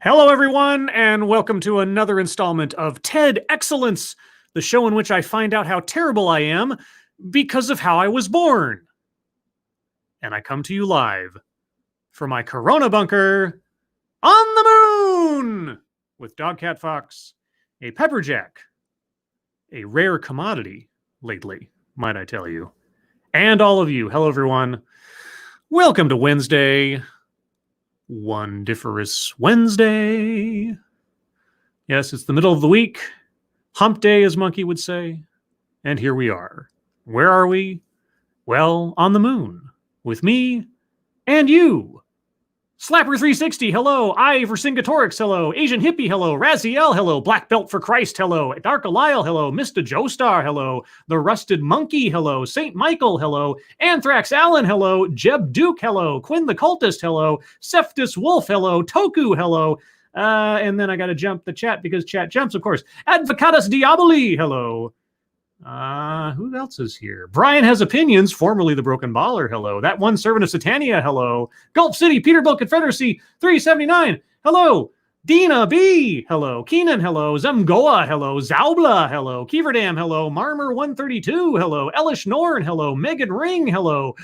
Hello, everyone, and welcome to another installment of TEDXcellence, the show in which I find out how terrible I am because of how I was born. And I come to you live from my Corona bunker on the moon with Dogcat Fox, a pepperjack, a rare commodity lately, might I tell you, and all of you. Hello, everyone. Welcome to Wednesday. Wondiferous Wednesday. Yes, it's the middle of the week. Hump day, as Monkey would say. And here we are. Where are we? Well, on the moon. With me you. Slapper360, hello. I for Singatorix, hello. Asian Hippie, hello. Raziel, hello. Black Belt for Christ, hello. Dark Alile, hello. Mr. Joestar, hello. The Rusted Monkey, hello. Saint Michael, hello. Anthrax Allen, hello. Jeb Duke, hello. Quinn the Cultist, hello. Seftus Wolf, hello. Toku, hello. And then I got to jump the chat because chat jumps, of course. Advocatus Diaboli, hello. Who else is here? Brian Has Opinions, formerly the Broken Baller, hello. That One Servant of Satania, hello. Gulf City, Peterbilt Confederacy, 379, hello. Dina B, hello. Keenan, hello. Zemgoa, hello. Zaubla, hello. Keeverdam, hello. Marmer 132, hello. Elish Norn, hello. Megan Ring, hello.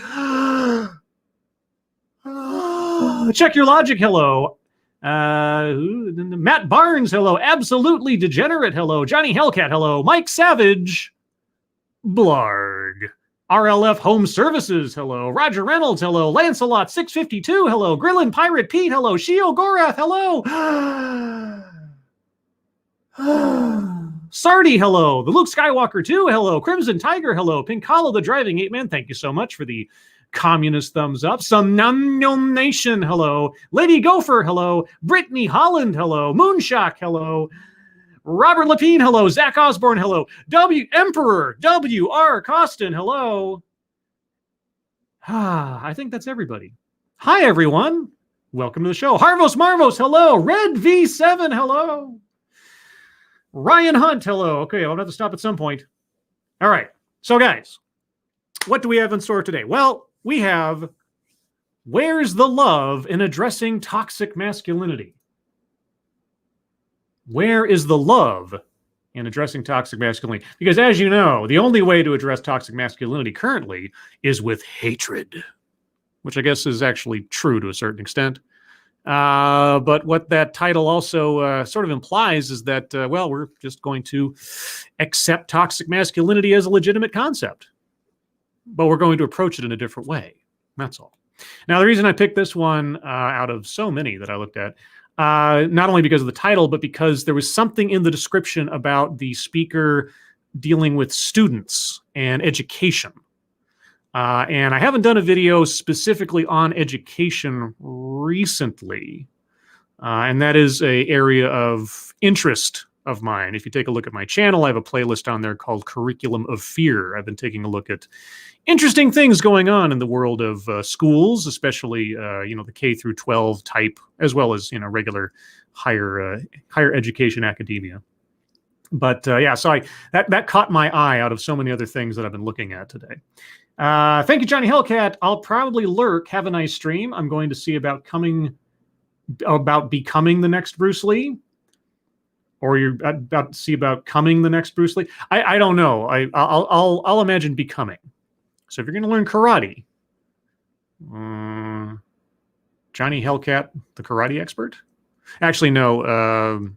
Check Your Logic, hello. Matt Barnes, hello. Absolutely Degenerate, hello. Johnny Hellcat, hello. Mike Savage, Blarg. RLF Home Services, hello. Roger Reynolds, hello. Lancelot 652, hello. Grillin Pirate Pete, hello. Shio Gorath, hello. Sardi, hello. The Luke Skywalker 2, hello. Crimson Tiger, hello. Pinkalo the Driving Ape Man, thank you so much for the communist thumbs up. Somnamnum Nation, hello. Lady Gopher, hello. Brittany Holland, hello. Moonshock, hello. Robert Lepine, hello. Zach Osborne, hello. Emperor W.R. Costin, hello. I think that's everybody. Hi, everyone. Welcome to the show. Harvos Marvos, hello. Red V7, hello. Ryan Hunt, hello. Okay, I'll have to stop at some point. All right. So, guys, what do we have in store today? Well, we have Where's the Love in Addressing Toxic Masculinity? Where is the love in addressing toxic masculinity? Because as you know, the only way to address toxic masculinity currently is with hatred, which I guess is actually true to a certain extent. But what that title also sort of implies is that, well, we're just going to accept toxic masculinity as a legitimate concept, but we're going to approach it in a different way. That's all. Now, the reason I picked this one out of so many that I looked at, not only because of the title, but because there was something in the description about the speaker dealing with students and education. And I haven't done a video specifically on education recently. And that is an area of interest of mine. If you take a look at my channel, I have a playlist on there called Curriculum of Fear. I've been taking a look at interesting things going on in the world of schools, especially the K through 12 type, as well as regular higher education academia. But yeah, so that caught my eye out of so many other things that I've been looking at today. Thank you, Johnny Hellcat. I'll probably lurk. Have a nice stream. I'm going to see about becoming the next Bruce Lee. Or you're about to see about coming the next Bruce Lee. I don't know. I'll imagine becoming. So if you're going to learn karate, Johnny Hellcat, the karate expert. Actually, no.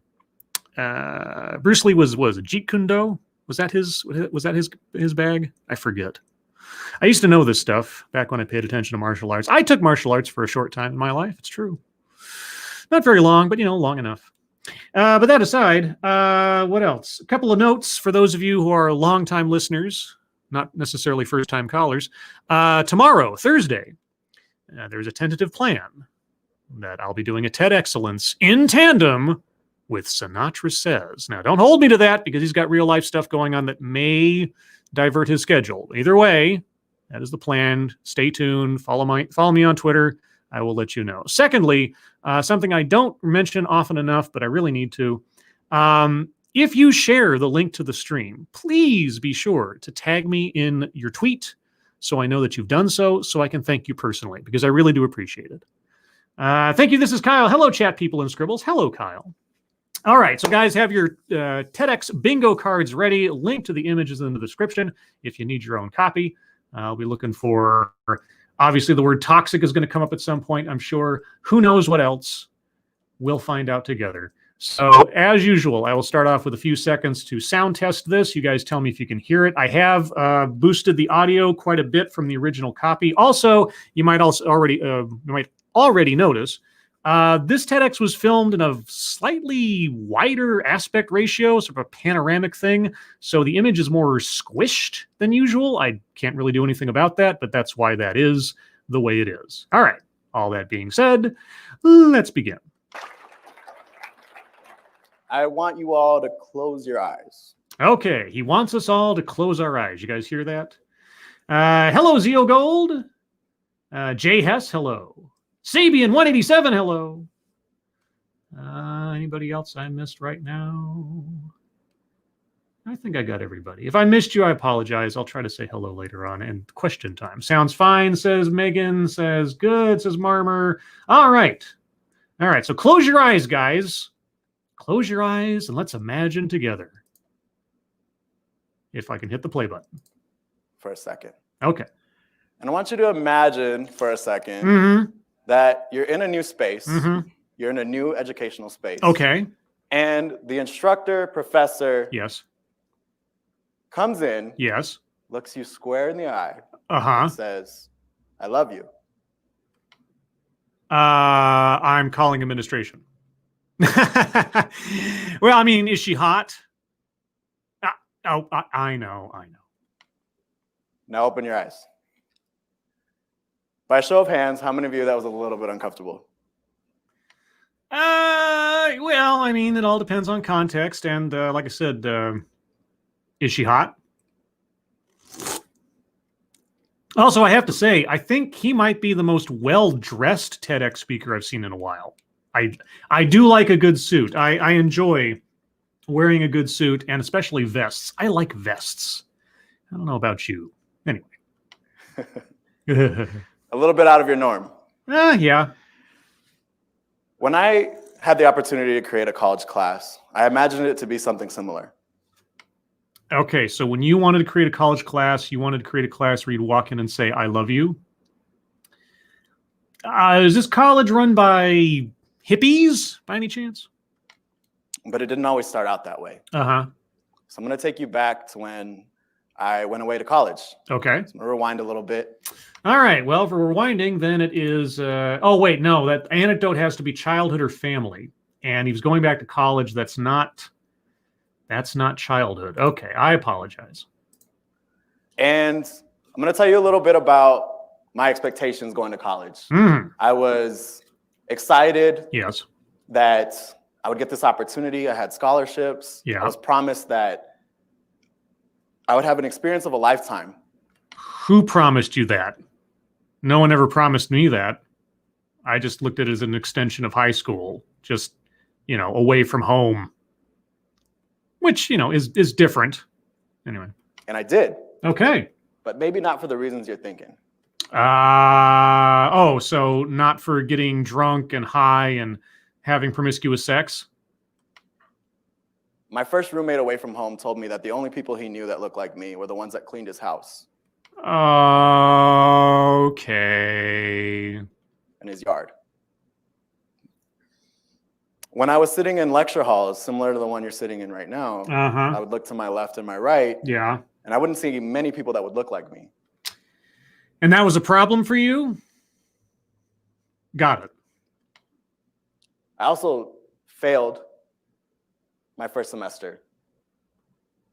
Bruce Lee was a Jeet Kune Do. Was that his bag? I forget. I used to know this stuff back when I paid attention to martial arts. I took martial arts for a short time in my life. It's true. Not very long, but long enough. But that aside, what else? A couple of notes for those of you who are longtime listeners, not necessarily first-time callers. Tomorrow, Thursday, there's a tentative plan that I'll be doing a TEDXcellence in tandem with Sinatra Says. Now, don't hold me to that because he's got real-life stuff going on that may divert his schedule. Either way, that is the plan. Stay tuned. Follow me on Twitter. I will let you know. Secondly, something I don't mention often enough, but I really need to. If you share the link to the stream, please be sure to tag me in your tweet so I know that you've done so I can thank you personally, because I really do appreciate it. Thank you. This is Kyle. Hello, chat people and scribbles. Hello, Kyle. All right, so guys, have your TEDx bingo cards ready. Link to the images in the description if you need your own copy. I'll be looking for, obviously, the word toxic is going to come up at some point, I'm sure. Who knows what else? We'll find out together. So, as usual, I will start off with a few seconds to sound test this. You guys tell me if you can hear it. I have boosted the audio quite a bit from the original copy. Also, you might already notice this TEDx was filmed in a slightly wider aspect ratio, sort of a panoramic thing. So the image is more squished than usual. I can't really do anything about that, but that's why that is the way it is. All right. All that being said, let's begin. I want you all to close your eyes. Okay. He wants us all to close our eyes. You guys hear that? Hello, Zeo Gold. Jay Hess, hello. Sabian 187, hello. Anybody else I missed right now? I think I got everybody. If I missed you, I apologize. I'll try to say hello later on in question time. Sounds fine, says Megan. Says good, says Marmer. All right. All right, so close your eyes, guys. Close your eyes and let's imagine together. If I can hit the play button. For a second. Okay. And I want you to imagine for a second that you're in a new space. You're in a new educational space. Okay. And the instructor, professor, yes, comes in, yes, looks you square in the eye, and says, I love you. I'm calling administration. Well, I mean, is she hot? I know. Now open your eyes. By a show of hands, how many of you that was a little bit uncomfortable? Well, I mean, it all depends on context. And like I said, is she hot? Also, I have to say, I think he might be the most well-dressed TEDx speaker I've seen in a while. I do like a good suit. I enjoy wearing a good suit, and especially vests. I like vests. I don't know about you. Anyway. A little bit out of your norm. Yeah. When I had the opportunity to create a college class, I imagined it to be something similar. Okay, so when you wanted to create a college class, you wanted to create a class where you'd walk in and say, I love you. Is this college run by hippies, by any chance? But it didn't always start out that way. So I'm going to take you back to when I went away to college. Okay. So I'm going to rewind a little bit. All right. Well, if we're rewinding, then it is... oh, wait, no. That anecdote has to be childhood or family. And he was going back to college. That's not childhood. Okay, I apologize. And I'm going to tell you a little bit about my expectations going to college. I was excited that I would get this opportunity. I had scholarships. I was promised that I would have an experience of a lifetime. Who promised you that? No one ever promised me that. I just looked at it as an extension of high school, just, away from home, which, is different. Anyway. And I did. Okay. But maybe not for the reasons you're thinking. So not for getting drunk and high and having promiscuous sex? My first roommate away from home told me that the only people he knew that looked like me were the ones that cleaned his house. Okay. In his yard. When I was sitting in lecture halls, similar to the one you're sitting in right now, I would look to my left and my right. Yeah. And I wouldn't see many people that would look like me. And that was a problem for you? Got it. I also failed my first semester.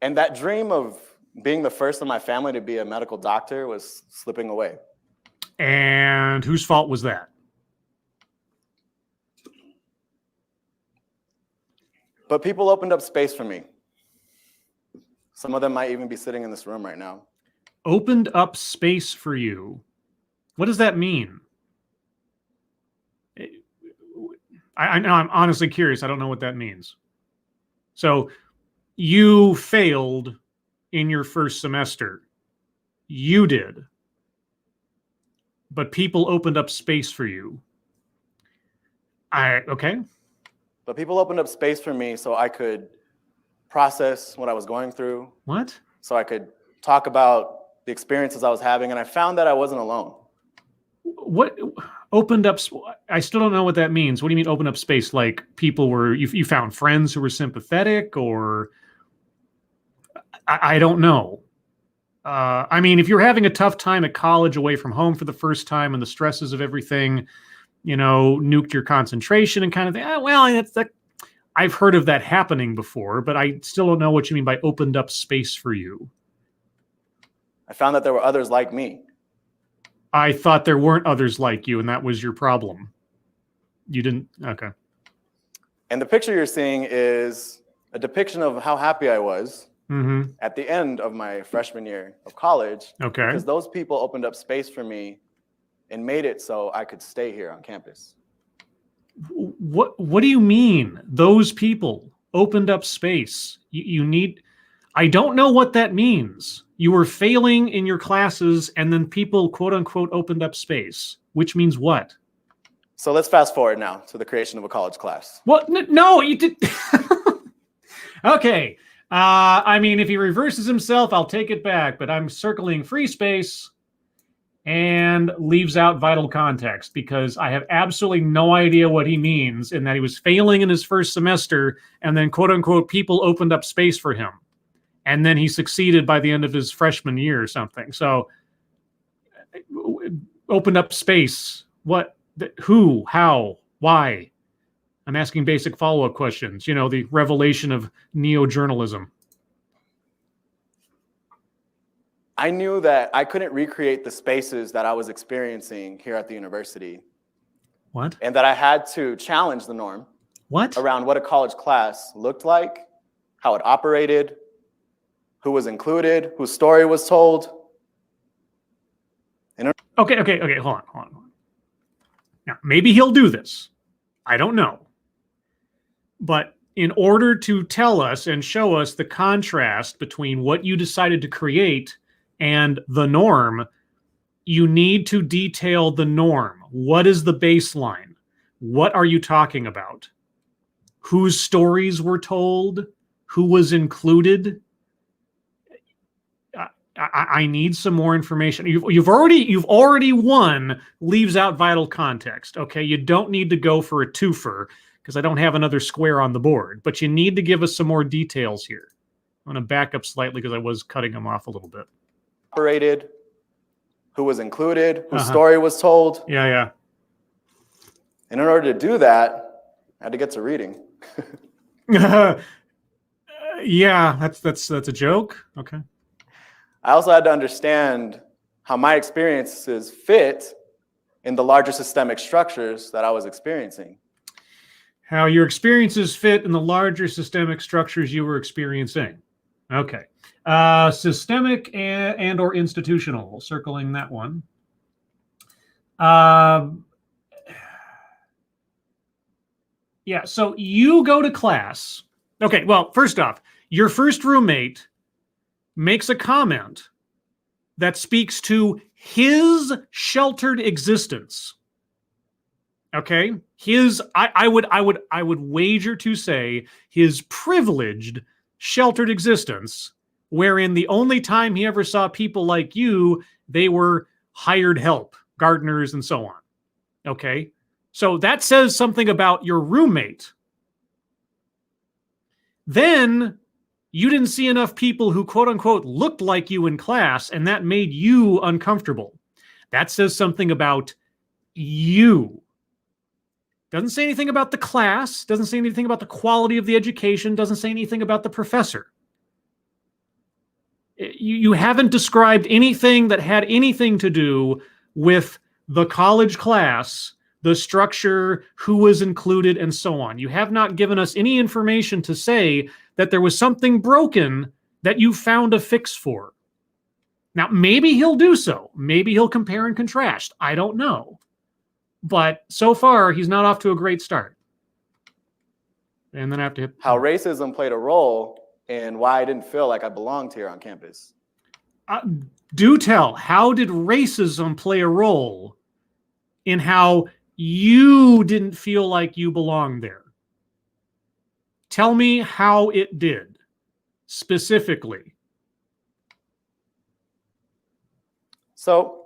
And that dream of being the first in my family to be a medical doctor was slipping away. And whose fault was that? But people opened up space for me. Some of them might even be sitting in this room right now. Opened up space for you. What does that mean? I'm honestly curious. I don't know what that means. So you failed in your first semester. You did. But people opened up space for you. Okay. But people opened up space for me so I could process what I was going through. What? So I could talk about the experiences I was having, and I found that I wasn't alone. What opened up? I still don't know what that means. What do you mean open up space? Like people were, you found friends who were sympathetic, or I don't know. I mean, if you're having a tough time at college away from home for the first time and the stresses of everything, nuked your concentration and kind of thing. Well, I've heard of that happening before, but I still don't know what you mean by opened up space for you. I found that there were others like me. I thought there weren't others like you, and that was your problem. You didn't, okay. And the picture you're seeing is a depiction of how happy I was at the end of my freshman year of college. Okay. Because those people opened up space for me and made it so I could stay here on campus. What do you mean? Those people opened up space. I don't know what that means. You were failing in your classes and then people quote unquote opened up space, which means what? So let's fast forward now to the creation of a college class. What? No, you did. Okay. I mean, if he reverses himself, I'll take it back, but I'm circling free space and leaves out vital context because I have absolutely no idea what he means in that he was failing in his first semester and then quote unquote people opened up space for him. And then he succeeded by the end of his freshman year or something. So opened up space. What, who, how, why? I'm asking basic follow-up questions. The revelation of neo-journalism. I knew that I couldn't recreate the spaces that I was experiencing here at the university. What? And that I had to challenge the norm. What? Around what a college class looked like, how it operated, who was included, whose story was told. Okay, hold on. Now, maybe he'll do this. I don't know. But in order to tell us and show us the contrast between what you decided to create and the norm, you need to detail the norm. What is the baseline? What are you talking about? Whose stories were told? Who was included? I need some more information. You've already won leaves out vital context. Okay, you don't need to go for a twofer because I don't have another square on the board, but you need to give us some more details here. I'm going to back up slightly because I was cutting him off a little bit. Operated, who was included, whose story was told. Yeah. And in order to do that, I had to get to reading. Yeah, that's a joke. Okay. I also had to understand how my experiences fit in the larger systemic structures that I was experiencing. How your experiences fit in the larger systemic structures you were experiencing. Okay. Systemic and or institutional, circling that one. Yeah, so you go to class. Okay, well, first off, your first roommate makes a comment that speaks to his sheltered existence. Okay, I would wager to say his privileged sheltered existence, wherein the only time he ever saw people like you, they were hired help, gardeners, and so on. Okay, so that says something about your roommate. Then you didn't see enough people who quote unquote looked like you in class, and that made you uncomfortable. That says something about you. Doesn't say anything about the class, doesn't say anything about the quality of the education, doesn't say anything about the professor. You haven't described anything that had anything to do with the college class, the structure, who was included, and so on. You have not given us any information to say that there was something broken that you found a fix for. Now, maybe he'll do so. Maybe he'll compare and contrast. I don't know. But so far, he's not off to a great start. And then I have to hit... How racism played a role in why I didn't feel like I belonged here on campus. Do tell, how did racism play a role in how you didn't feel like you belonged there. Tell me how it did, specifically. So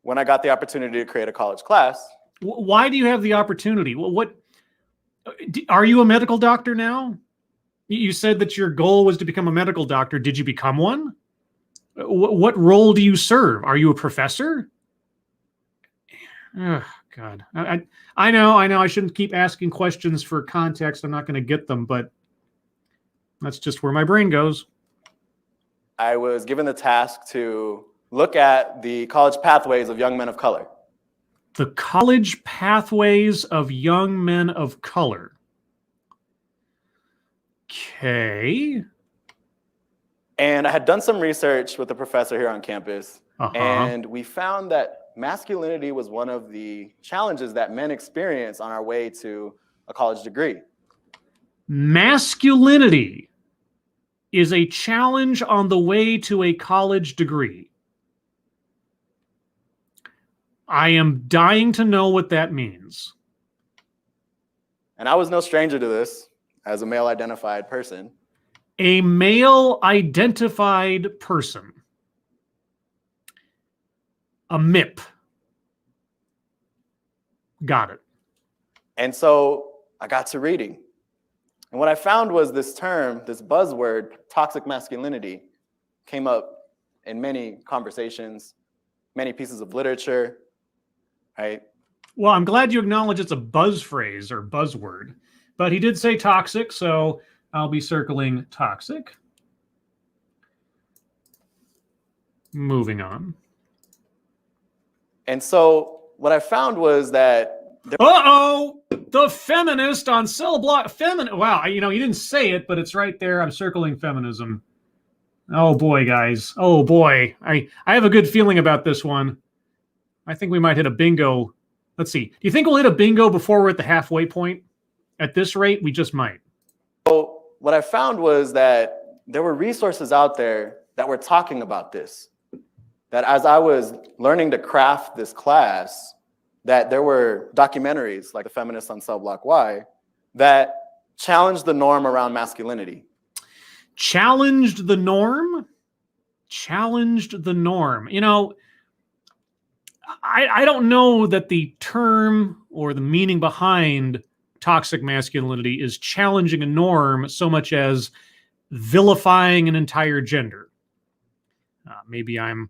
when I got the opportunity to create a college class. Why do you have the opportunity? What are you a medical doctor now? You said that your goal was to become a medical doctor. Did you become one? What role do you serve? Are you a professor? Oh, God. I know I shouldn't keep asking questions for context. I'm not going to get them, but that's just where my brain goes. I was given the task to look at the college pathways of young men of color. The college pathways of young men of color. Okay. And I had done some research with a professor here on campus, and we found that masculinity was one of the challenges that men experience on our way to a college degree. Masculinity is a challenge on the way to a college degree. I am dying to know what that means. And I was no stranger to this as a male-identified person. A male-identified person. A MIP. Got it. And so I got to reading. And what I found was this term, this buzzword, toxic masculinity, came up in many conversations, many pieces of literature, right? Well, I'm glad you acknowledge it's a buzz phrase or buzzword, but he did say toxic, so I'll be circling toxic. Moving on. And so what I found was that the feminist on cell block. Wow, you didn't say it, but it's right there. I'm circling feminism. Oh boy, guys. Oh boy. I have a good feeling about this one. I think we might hit a bingo. Let's see. Do you think we'll hit a bingo before we're at the halfway point? At this rate, we just might. So what I found was that there were resources out there that were talking about this. That as I was learning to craft this class, that there were documentaries like The Feminist on Cell Block Y that challenged the norm around masculinity. Challenged the norm? Challenged the norm. I don't know that the term or the meaning behind toxic masculinity is challenging a norm so much as vilifying an entire gender. Maybe I'm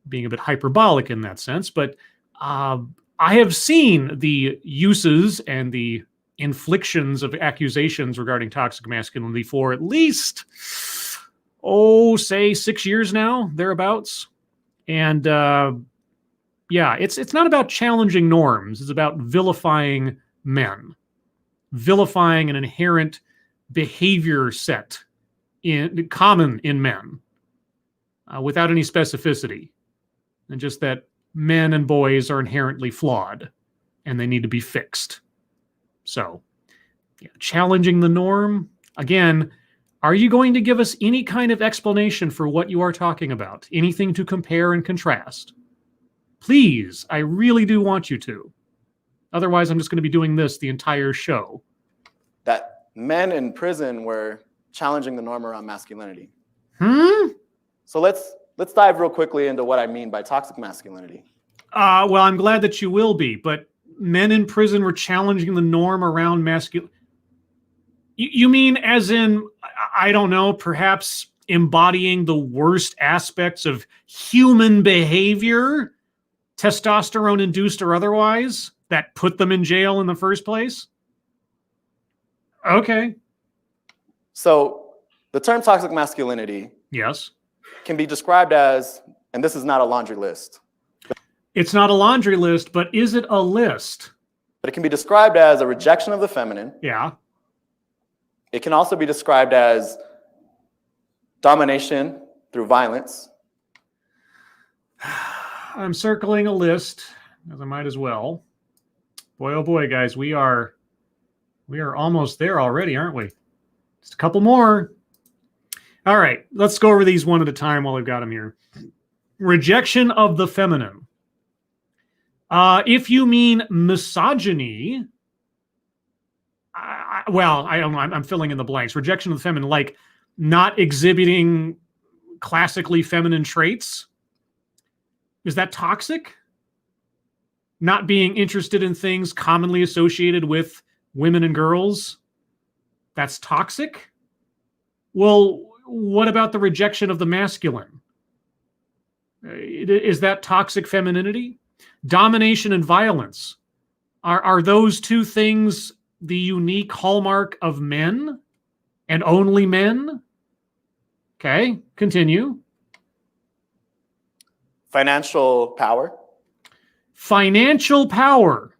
being a bit hyperbolic in that sense, but I have seen the uses and the inflictions of accusations regarding toxic masculinity for at least, say 6 years now, thereabouts. And yeah, it's not about challenging norms. It's about vilifying men, vilifying an inherent behavior set common in men without any specificity. And just that men and boys are inherently flawed and they need to be fixed. So, yeah, challenging the norm. Again, are you going to give us any kind of explanation for what you are talking about? Anything to compare and contrast? Please, I really do want you to. Otherwise, I'm just going to be doing this the entire show. That men in prison were challenging the norm around masculinity. So let's dive real quickly into what I mean by toxic masculinity. Well, I'm glad that you will be, but men in prison were challenging the norm around masculinity. You mean as in, I don't know, perhaps embodying the worst aspects of human behavior, testosterone-induced or otherwise, that put them in jail in the first place? Okay. So the term toxic masculinity, yes, can be described as, and this is not a laundry list. It's not a laundry list, but is it a list? But it can be described as a rejection of the feminine. Yeah. It can also be described as domination through violence. I'm circling a list, as I might as well. Boy, oh boy, guys, we are almost there already, aren't we? Just a couple more. All right, let's go over these one at a time while I've got them here. Rejection of the feminine. If you mean misogyny, well, I don't know. I'm filling in the blanks. Rejection of the feminine, like not exhibiting classically feminine traits. Is that toxic? Not being interested in things commonly associated with women and girls? That's toxic? Well, what about the rejection of the masculine? Is that toxic femininity? Domination and violence. Are those two things the unique hallmark of men and only men? Okay, continue. Financial power. Financial power.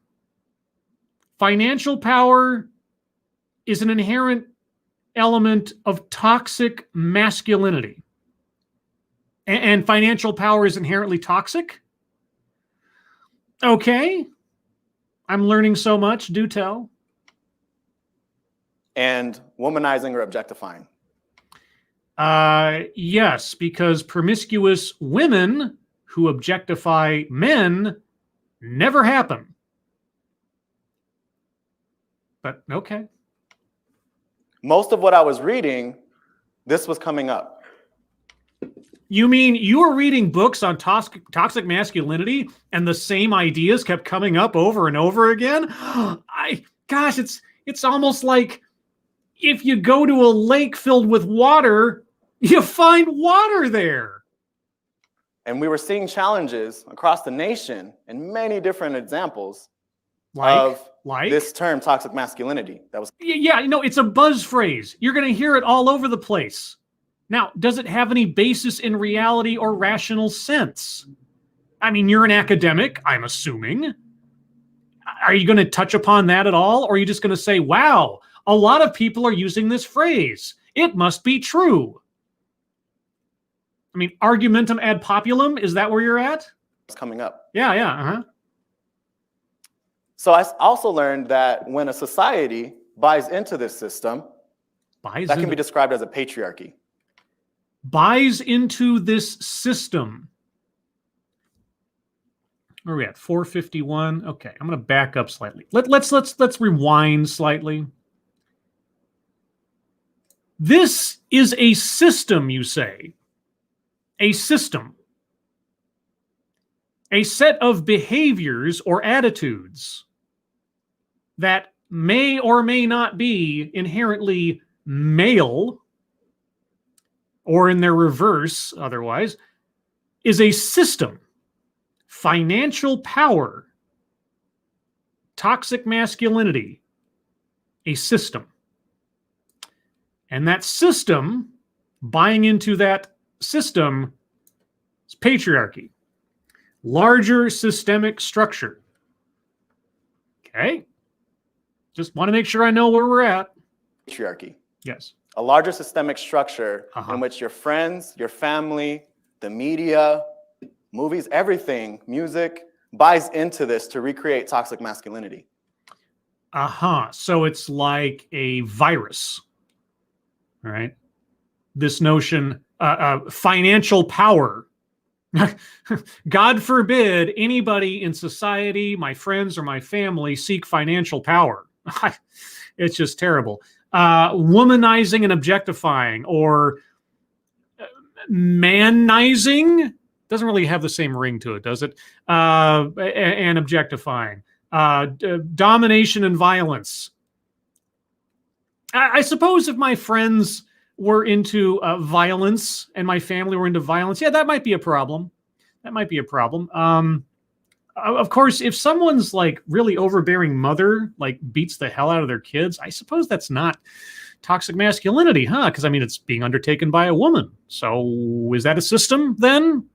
Financial power is an inherent element of toxic masculinity. And financial power is inherently toxic? Okay. I'm learning so much. Do tell. And womanizing or objectifying. Yes, because promiscuous women who objectify men never happen. But okay. Most of what I was reading, this was coming up. You mean you were reading books on toxic masculinity and the same ideas kept coming up over and over again? Gosh, it's almost like if you go to a lake filled with water, you find water there. And we were seeing challenges across the nation and many different examples of this term, toxic masculinity. That was it's a buzz phrase. You're going to hear it all over the place. Now, does it have any basis in reality or rational sense? I mean, you're an academic, I'm assuming. Are you going to touch upon that at all? Or are you just going to say, wow, a lot of people are using this phrase. It must be true. I mean, argumentum ad populum, is that where you're at? It's coming up. Yeah. So I also learned that when a society buys into this system, that can be described as a patriarchy. Buys into this system. Where are we at? 451. Okay, I'm going to back up slightly. Let's rewind slightly. This is a system, you say. A system. A set of behaviors or attitudes that may or may not be inherently male, or in their reverse, otherwise, is a system. Financial power, toxic masculinity, a system. And that system, buying into that system, is patriarchy. Larger systemic structure. Okay. Just want to make sure I know where we're at. Patriarchy. Yes. A larger systemic structure in which your friends, your family, the media, movies, everything, music, buys into this to recreate toxic masculinity. So it's like a virus, all right? This notion, financial power. God forbid anybody in society, my friends or my family, seek financial power. It's just terrible. Womanizing and objectifying, or manizing, doesn't really have the same ring to it, does it? And objectifying. Domination and violence. I suppose if my friends were into violence and my family were into violence, yeah, that might be a problem. That might be a problem. Of course, if someone's like really overbearing mother, like beats the hell out of their kids, I suppose that's not toxic masculinity, huh? Because I mean, it's being undertaken by a woman. So is that a system then?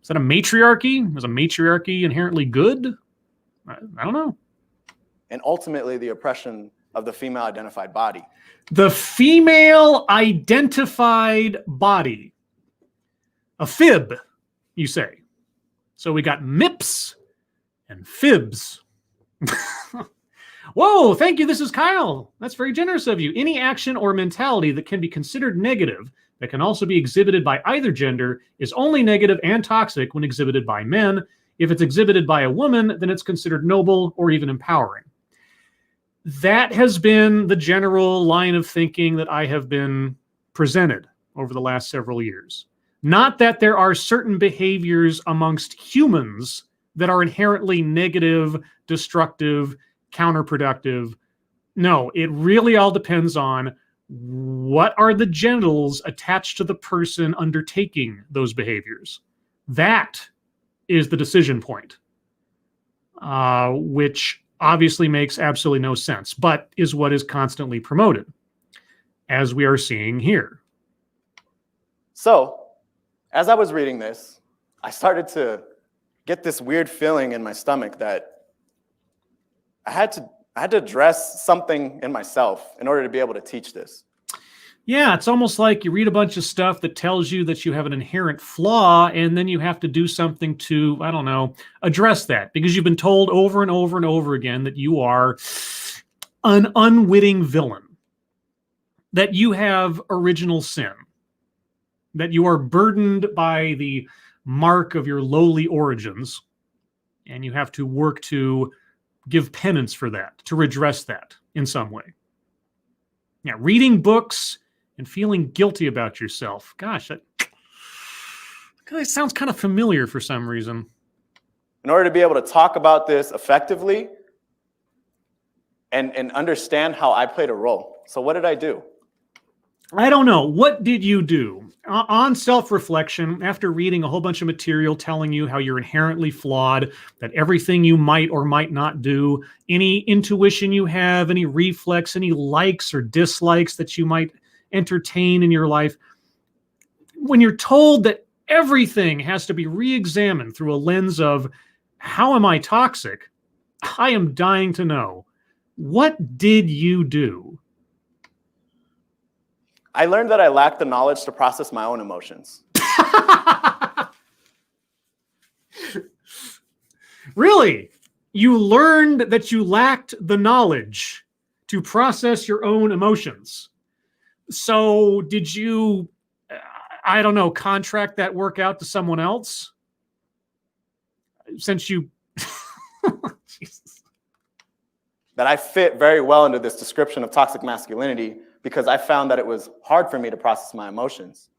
Is that a matriarchy? Is a matriarchy inherently good? I don't know. And ultimately, the oppression of the female identified body. The female identified body. A fib, you say. So we got MIPS and fibs. Whoa, thank you. This is Kyle. That's very generous of you. Any action or mentality that can be considered negative, that can also be exhibited by either gender, is only negative and toxic when exhibited by men. If it's exhibited by a woman, then it's considered noble or even empowering. That has been the general line of thinking that I have been presented over the last several years. Not that there are certain behaviors amongst humans that are inherently negative, destructive, counterproductive. No, it really all depends on what are the genitals attached to the person undertaking those behaviors. That is the decision point, which obviously makes absolutely no sense, but is what is constantly promoted, as we are seeing here. So, as I was reading this, I started to get this weird feeling in my stomach that I had to address something in myself in order to be able to teach this. Yeah, it's almost like you read a bunch of stuff that tells you that you have an inherent flaw, and then you have to do something to, I don't know, address that, because you've been told over and over and over again that you are an unwitting villain, that you have original sin, that you are burdened by the mark of your lowly origins, and you have to work to give penance for that, to redress that in some way. Yeah, reading books and feeling guilty about yourself. Gosh, that sounds kind of familiar for some reason. In order to be able to talk about this effectively and understand how I played a role. So what did I do? I don't know. What did you do? On self-reflection, after reading a whole bunch of material telling you how you're inherently flawed, that everything you might or might not do, any intuition you have, any reflex, any likes or dislikes that you might entertain in your life, when you're told that everything has to be re-examined through a lens of how am I toxic, I am dying to know. What did you do? I learned that I lacked the knowledge to process my own emotions. Really? You learned that you lacked the knowledge to process your own emotions. So did you, I don't know, contract that work out to someone else? Since you... Jesus. That I fit very well into this description of toxic masculinity because I found that it was hard for me to process my emotions.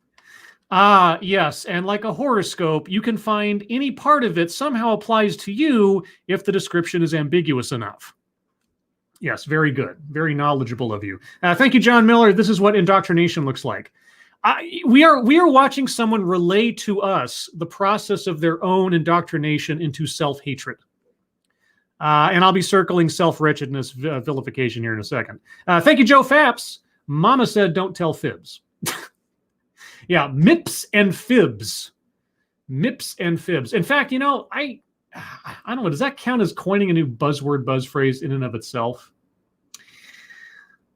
Ah, yes. And like a horoscope, you can find any part of it somehow applies to you if the description is ambiguous enough. Yes, very good. Very knowledgeable of you. Thank you, John Miller. This is what indoctrination looks like. We are watching someone relay to us the process of their own indoctrination into self-hatred. And I'll be circling self-wretchedness vilification here in a second. Thank you, Joe Fapps. Mama said, don't tell fibs. Yeah, MIPS and fibs. MIPS and fibs. In fact, you know, I don't know, does that count as coining a new buzzword, buzz phrase in and of itself?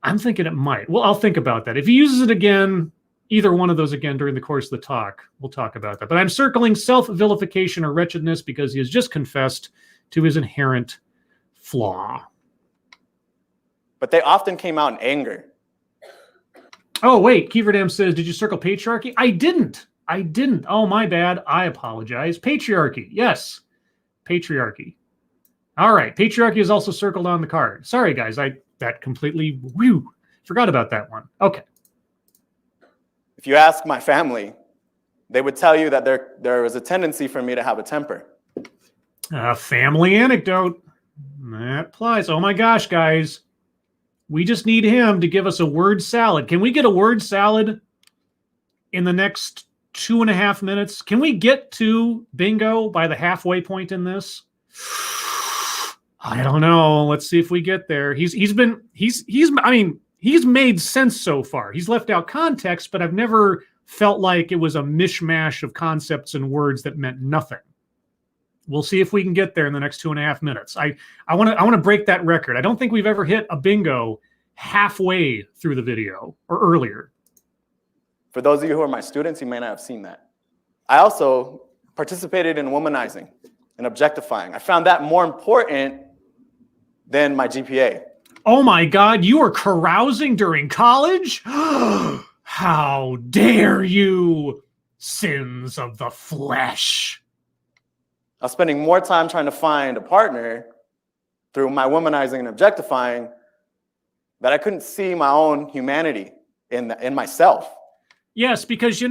I'm thinking it might. Well, I'll think about that. If he uses it again, either one of those again during the course of the talk, we'll talk about that. But I'm circling self-vilification or wretchedness because he has just confessed to his inherent flaw. But they often came out in anger. Oh, wait, Kieverdam says, did you circle patriarchy? I didn't. Oh, my bad. I apologize. Patriarchy. Yes. Patriarchy. All right. Patriarchy is also circled on the card. Sorry, guys. That completely forgot about that one. Okay. If you ask my family, they would tell you that there was a tendency for me to have a temper. Family anecdote. That applies. Oh, my gosh, guys. We just need him to give us a word salad. Can we get a word salad in the next 2.5 minutes? Can we get to bingo by the halfway point in this? I don't know. Let's see if we get there. He's made sense so far. He's left out context, but I've never felt like it was a mishmash of concepts and words that meant nothing. We'll see if we can get there in the next 2.5 minutes. I want to break that record. I don't think we've ever hit a bingo halfway through the video or earlier. For those of you who are my students, you may not have seen that. I also participated in womanizing and objectifying. I found that more important than my GPA. Oh my God, you were carousing during college? How dare you, sins of the flesh. I was spending more time trying to find a partner through my womanizing and objectifying that I couldn't see my own humanity in myself. Yes, because,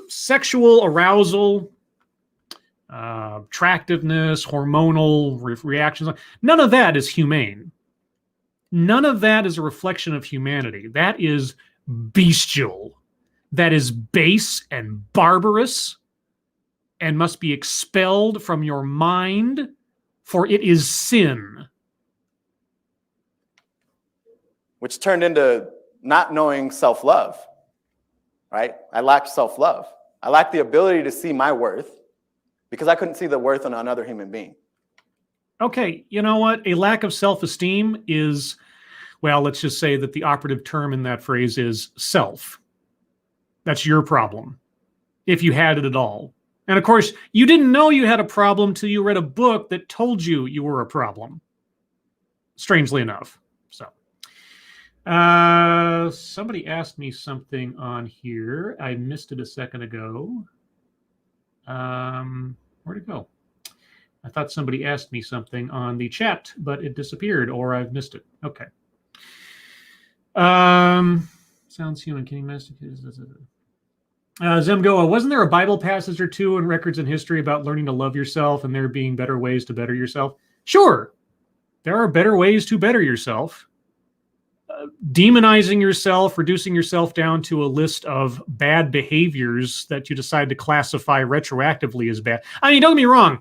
sexual arousal, attractiveness, hormonal reactions, none of that is humane. None of that is a reflection of humanity. That is bestial. That is base and barbarous and must be expelled from your mind, for it is sin. Which turned into not knowing self-love, right? I lacked self-love. I lacked the ability to see my worth because I couldn't see the worth in another human being. Okay, you know what? A lack of self-esteem is, well, let's just say that the operative term in that phrase is self. That's your problem, if you had it at all. And of course, you didn't know you had a problem till you read a book that told you you were a problem. Strangely enough. So, somebody asked me something on here. I missed it a second ago. Where'd it go? I thought somebody asked me something on the chat, but it disappeared, or I've missed it. Okay. Sounds human. Can you masticate? Zemgoa, wasn't there a Bible passage or two in Records in History about learning to love yourself and there being better ways to better yourself? Sure. There are better ways to better yourself. Demonizing yourself, reducing yourself down to a list of bad behaviors that you decide to classify retroactively as bad. I mean, don't get me wrong.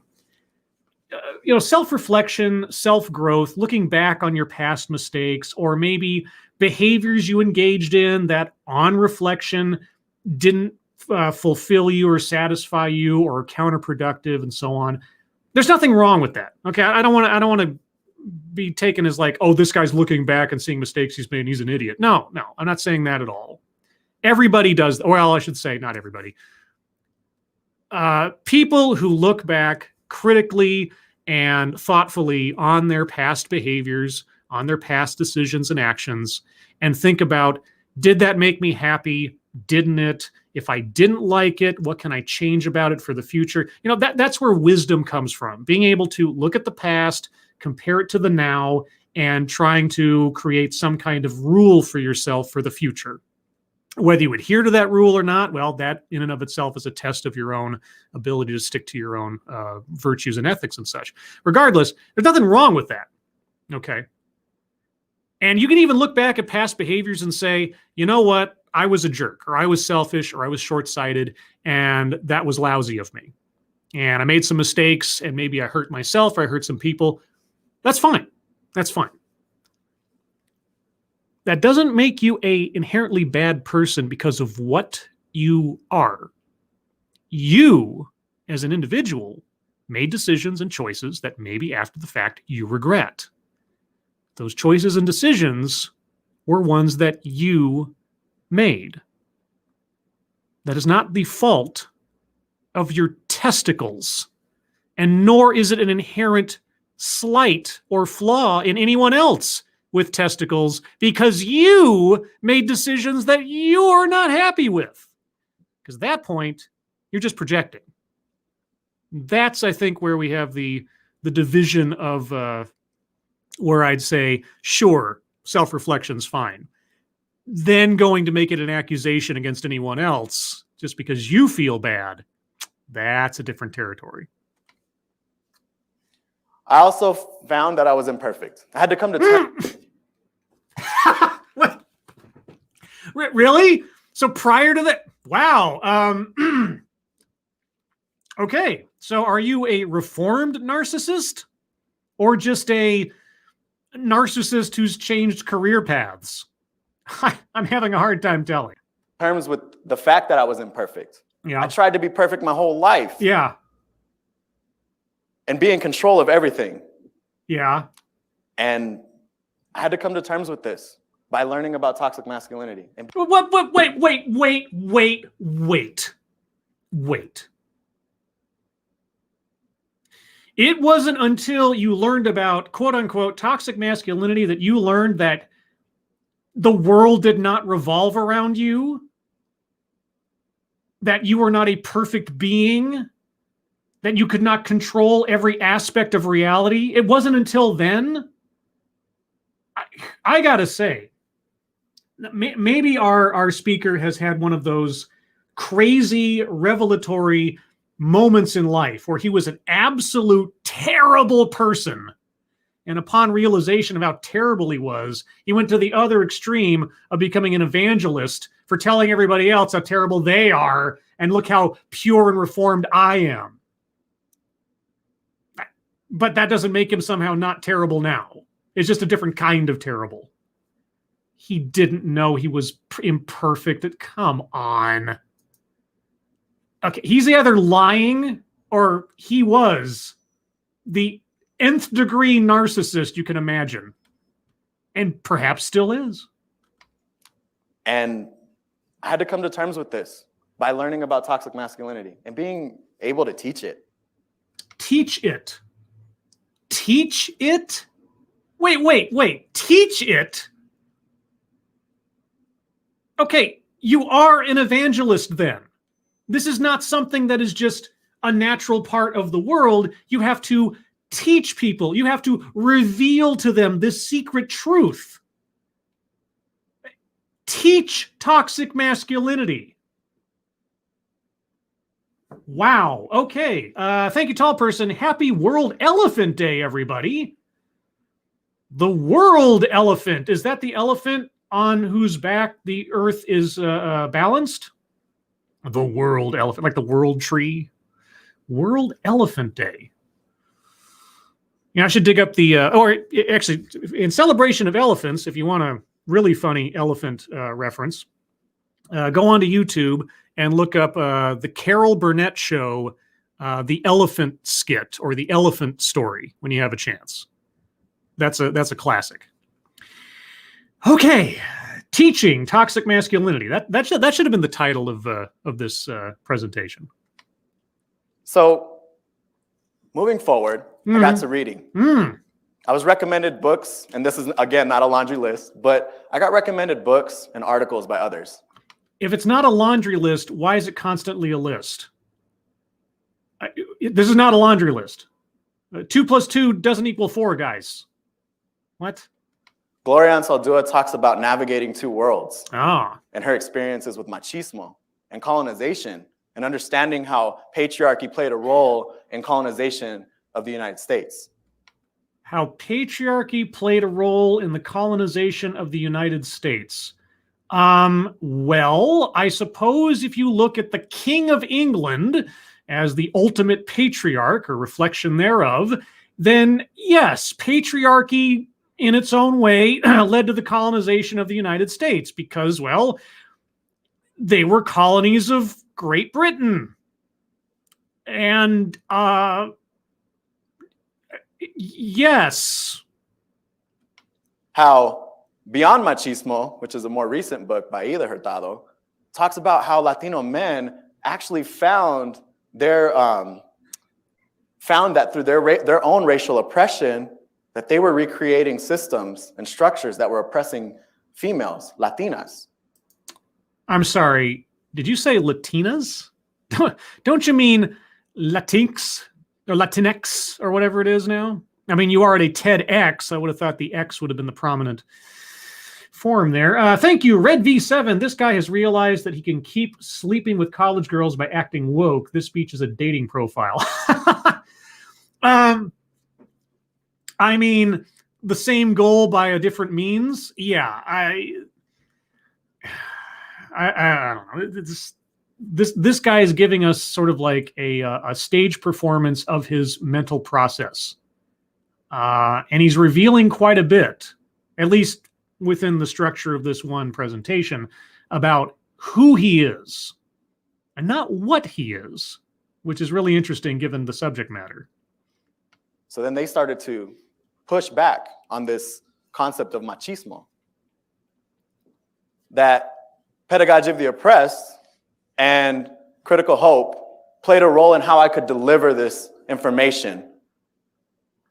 Self-reflection, self-growth, looking back on your past mistakes, or maybe behaviors you engaged in that on reflection didn't fulfill you or satisfy you or are counterproductive and so on. There's nothing wrong with that. Okay. I don't want to be taken as like, oh, this guy's looking back and seeing mistakes he's made and he's an idiot. No, I'm not saying that at all. Everybody does. Well, I should say not everybody. People who look back critically and thoughtfully on their past behaviors, on their past decisions and actions, and think about, did that make me happy? Didn't it? If I didn't like it, what can I change about it for the future? That's where wisdom comes from. Being able to look at the past, compare it to the now, and trying to create some kind of rule for yourself for the future. Whether you adhere to that rule or not, well, that in and of itself is a test of your own ability to stick to your own virtues and ethics and such. Regardless, there's nothing wrong with that. Okay. And you can even look back at past behaviors and say, you know what? I was a jerk, or I was selfish, or I was short-sighted, and that was lousy of me. And I made some mistakes, and maybe I hurt myself, or I hurt some people. That's fine. That's fine. That doesn't make you an inherently bad person because of what you are. You, as an individual, made decisions and choices that maybe after the fact you regret. Those choices and decisions were ones that you made. That is not the fault of your testicles, and nor is it an inherent slight or flaw in anyone else with testicles, because you made decisions that you're not happy with. Because at that point, you're just projecting. That's, I think, where we have the division of where I'd say, sure, self-reflection's fine. Then going to make it an accusation against anyone else just because you feel bad, that's a different territory. I also found that I was imperfect. I had to come to terms. What? Really? So prior to that, wow. Okay, so are you a reformed narcissist or just a narcissist who's changed career paths? I'm having a hard time telling. Terms with the fact that I was imperfect. Yeah. I tried to be perfect my whole life. Yeah. And be in control of everything. Yeah. And I had to come to terms with this by learning about toxic masculinity. Wait. It wasn't until you learned about quote unquote toxic masculinity that you learned that the world did not revolve around you, that you were not a perfect being, that you could not control every aspect of reality. It wasn't until then. I gotta say, maybe our speaker has had one of those crazy revelatory moments in life where he was an absolute terrible person. And upon realization of how terrible he was, he went to the other extreme of becoming an evangelist for telling everybody else how terrible they are. And look how pure and reformed I am. But that doesn't make him somehow not terrible now. It's just a different kind of terrible. He didn't know he was imperfect. Come on. Okay, he's either lying or he was the nth degree narcissist you can imagine. And perhaps still is. And I had to come to terms with this by learning about toxic masculinity and being able to teach it. Teach it. Teach it? Wait. Teach it? Okay, you are an evangelist then. This is not something that is just a natural part of the world. You have to teach people. You have to reveal to them this secret truth. Teach toxic masculinity. Wow. Okay. Thank you, tall person. Happy World Elephant Day, everybody. The world elephant. Is that the elephant on whose back the earth is balanced? The world elephant, like the world tree. World Elephant Day. I should dig up the, or actually, in celebration of elephants, if you want a really funny elephant reference, go onto YouTube and look up the Carol Burnett show, The Elephant Skit, or The Elephant Story, when you have a chance. That's a classic. Okay, teaching toxic masculinity. That should have been the title of this presentation. So, moving forward, I got to reading. I was recommended books, and this is, again, not a laundry list, but I got recommended books and articles by others. If it's not a laundry list, why is it constantly a list? This is not a laundry list. 2 + 2 doesn't equal 4, guys. What? Gloria Ansaldúa talks about navigating two worlds and her experiences with machismo and colonization and understanding how patriarchy played a role in colonization of the United States. How patriarchy played a role in the colonization of the United States. Well, I suppose if you look at the King of England as the ultimate patriarch or reflection thereof, then yes, patriarchy in its own way led to the colonization of the United States because, well, they were colonies of Great Britain. And, yes. How Beyond Machismo, which is a more recent book by Ida Hurtado, talks about how Latino men actually found that through their own racial oppression, that they were recreating systems and structures that were oppressing females, Latinas. I'm sorry, did you say Latinas? Don't you mean Latinx or Latinx or whatever it is now? I mean, you are at a TEDx. I would have thought the X would have been the prominent form there. Thank you, Red V7. This guy has realized that he can keep sleeping with college girls by acting woke. This speech is a dating profile. I mean, the same goal by a different means. Yeah, I don't know. This guy is giving us sort of like a stage performance of his mental process. And he's revealing quite a bit, at least within the structure of this one presentation, about who he is and not what he is, which is really interesting given the subject matter. So then they started to push back on this concept of machismo, that Pedagogy of the Oppressed and Critical Hope played a role in how I could deliver this information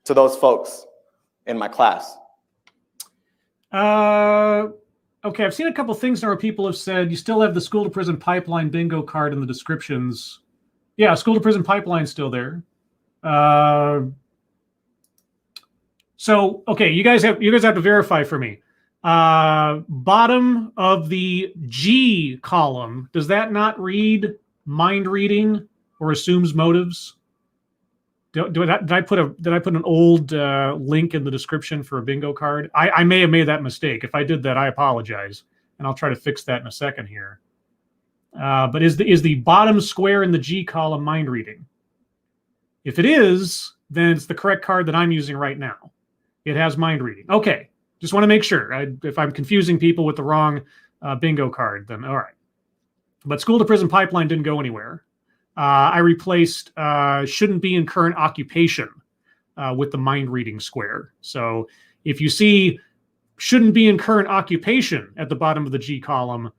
to those folks in my class. Okay, I've seen a couple things now where people have said you still have the school to prison pipeline bingo card in the descriptions. Yeah, school to prison pipeline's still there. So, okay, you guys have to verify for me. Bottom of the G column, does that not read mind reading or assumes motives? Did I put an old link in the description for a bingo card? I may have made that mistake. If I did that, I apologize, and I'll try to fix that in a second here. But is the bottom square in the G column mind reading? If it is, then it's the correct card that I'm using right now. It has mind reading. Okay, just want to make sure. If I'm confusing people with the wrong bingo card, then all right. But school to prison pipeline didn't go anywhere. I replaced shouldn't be in current occupation with the mind reading square. So if you see shouldn't be in current occupation at the bottom of the G column,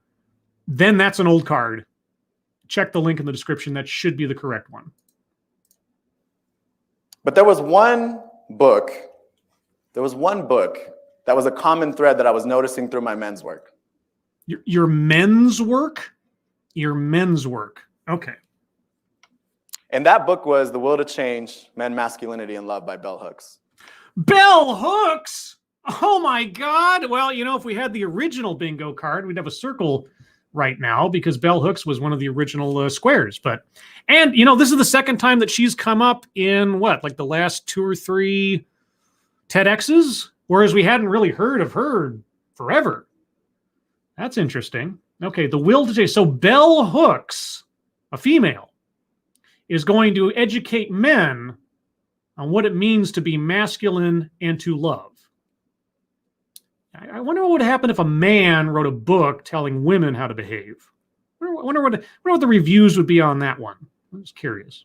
then that's an old card. Check the link in the description. That should be the correct one. But there was one book that was a common thread that I was noticing through my men's work. Your men's work? Your men's work. Okay. And that book was The Will to Change, Men, Masculinity, and Love by Bell Hooks. Bell Hooks? Oh my God. Well, if we had the original bingo card, we'd have a circle right now because Bell Hooks was one of the original squares. And this is the second time that she's come up in like the last 2 or 3 TEDx's, whereas we hadn't really heard of her forever. That's interesting. Okay, the will to change. So Bell Hooks, a female, is going to educate men on what it means to be masculine and to love. I wonder what would happen if a man wrote a book telling women how to behave. I wonder what the reviews would be on that one. I'm just curious.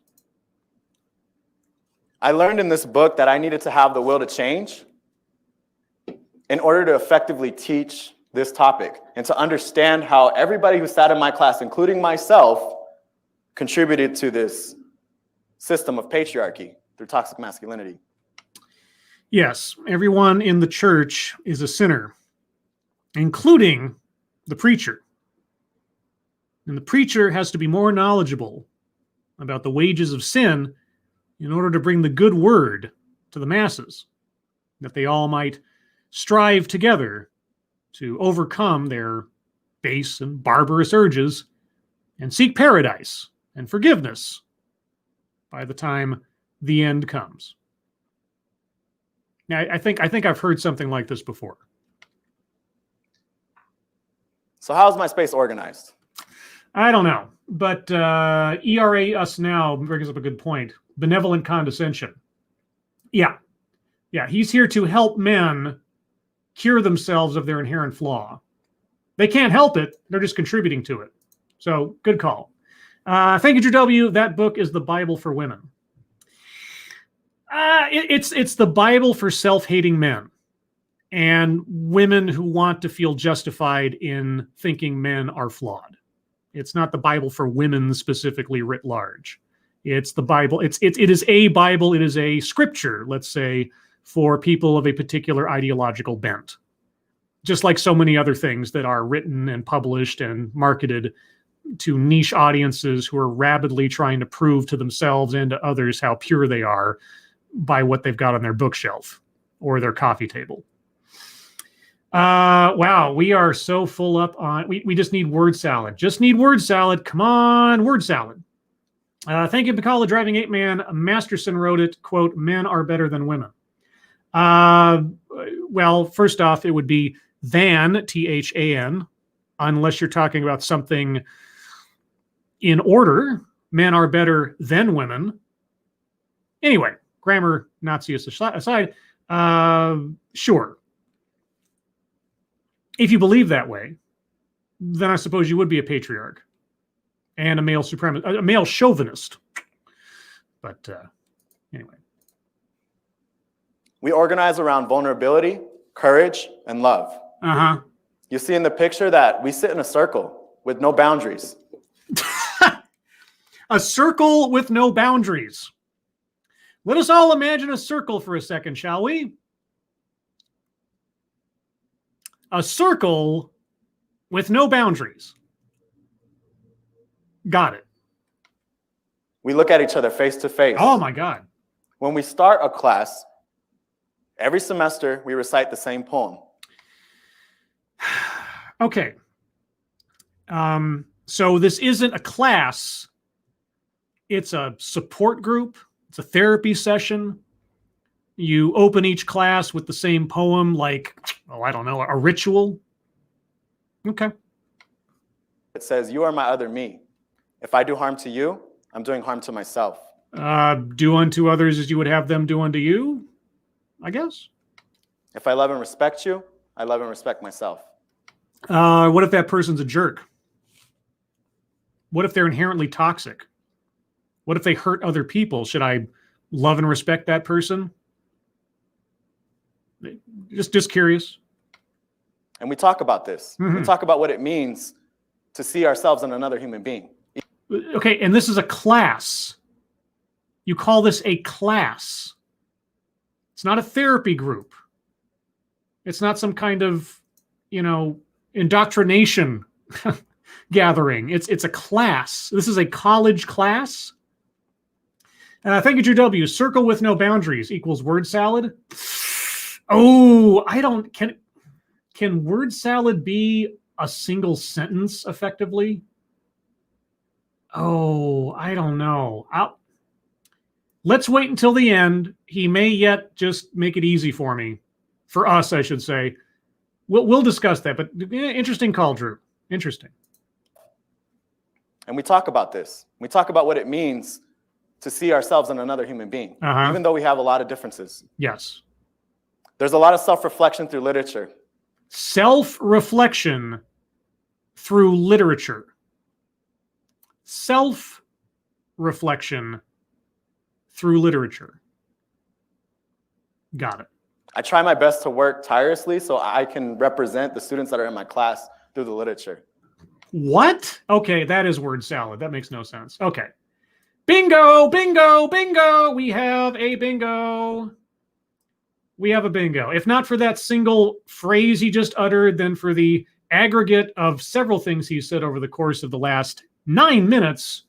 I learned in this book that I needed to have the will to change in order to effectively teach this topic and to understand how everybody who sat in my class, including myself, contributed to this system of patriarchy through toxic masculinity. Yes, everyone in the church is a sinner, including the preacher. And the preacher has to be more knowledgeable about the wages of sin in order to bring the good word to the masses, that they all might strive together to overcome their base and barbarous urges and seek paradise and forgiveness by the time the end comes. Now, I think I've heard something like this before. So how's my space organized? I don't know, but ERA Us Now brings up a good point. Benevolent condescension. Yeah. He's here to help men cure themselves of their inherent flaw. They can't help it. They're just contributing to it. So good call. Thank you, Drew W. That book is the Bible for women. It's the Bible for self-hating men and women who want to feel justified in thinking men are flawed. It's not the Bible for women specifically writ large. It's the Bible. It is a Bible. It is a scripture, let's say, for people of a particular ideological bent. Just like so many other things that are written and published and marketed to niche audiences who are rabidly trying to prove to themselves and to others how pure they are by what they've got on their bookshelf or their coffee table. Wow, we are so full up on, we just need word salad. Just need word salad. Come on, word salad. Thank you, Pacala Driving 8 Man. Masterson wrote it, quote, men are better than women. Well, first off, it would be than, T-H-A-N, unless you're talking about something in order. Men are better than women. Anyway, grammar Nazi aside, sure. If you believe that way, then I suppose you would be a patriarch and a male supremacist, a male chauvinist. But anyway. We organize around vulnerability, courage, and love. Uh-huh. You see in the picture that we sit in a circle with no boundaries. A circle with no boundaries. Let us all imagine a circle for a second, shall we? A circle with no boundaries. Got it. We look at each other face to face. Oh my God. When we start a class, every semester we recite the same poem. Okay. So this isn't a class. It's a support group. It's a therapy session. You open each class with the same poem, like, oh, I don't know, a ritual. Okay. It says, "You are my other me. If I do harm to you, I'm doing harm to myself." Do unto others as you would have them do unto you, I guess. If I love and respect you, I love and respect myself. What if that person's a jerk? What if they're inherently toxic? What if they hurt other people? Should I love and respect that person? Just curious. And we talk about this. We talk about what it means to see ourselves in another human being. Okay, and this is a class. You call this a class. It's not a therapy group. It's not some kind of, indoctrination gathering. It's a class. This is a college class. Thank you, Drew W. Circle with no boundaries equals word salad. Oh, can word salad be a single sentence effectively? Oh, I don't know. Let's wait until the end. He may yet just make it easy for me. For us, I should say. We'll discuss that, but interesting call, Drew. Interesting. And we talk about this. We talk about what it means to see ourselves in another human being, even though we have a lot of differences. Yes. There's a lot of self-reflection through literature. Self-reflection through literature. Self-reflection through literature. Got it. I try my best to work tirelessly so I can represent the students that are in my class through the literature. What? Okay, that is word salad. That makes no sense. Okay. Bingo, bingo, bingo. We have a bingo. We have a bingo. If not for that single phrase he just uttered, then for the aggregate of several things he said over the course of the last 9 minutes,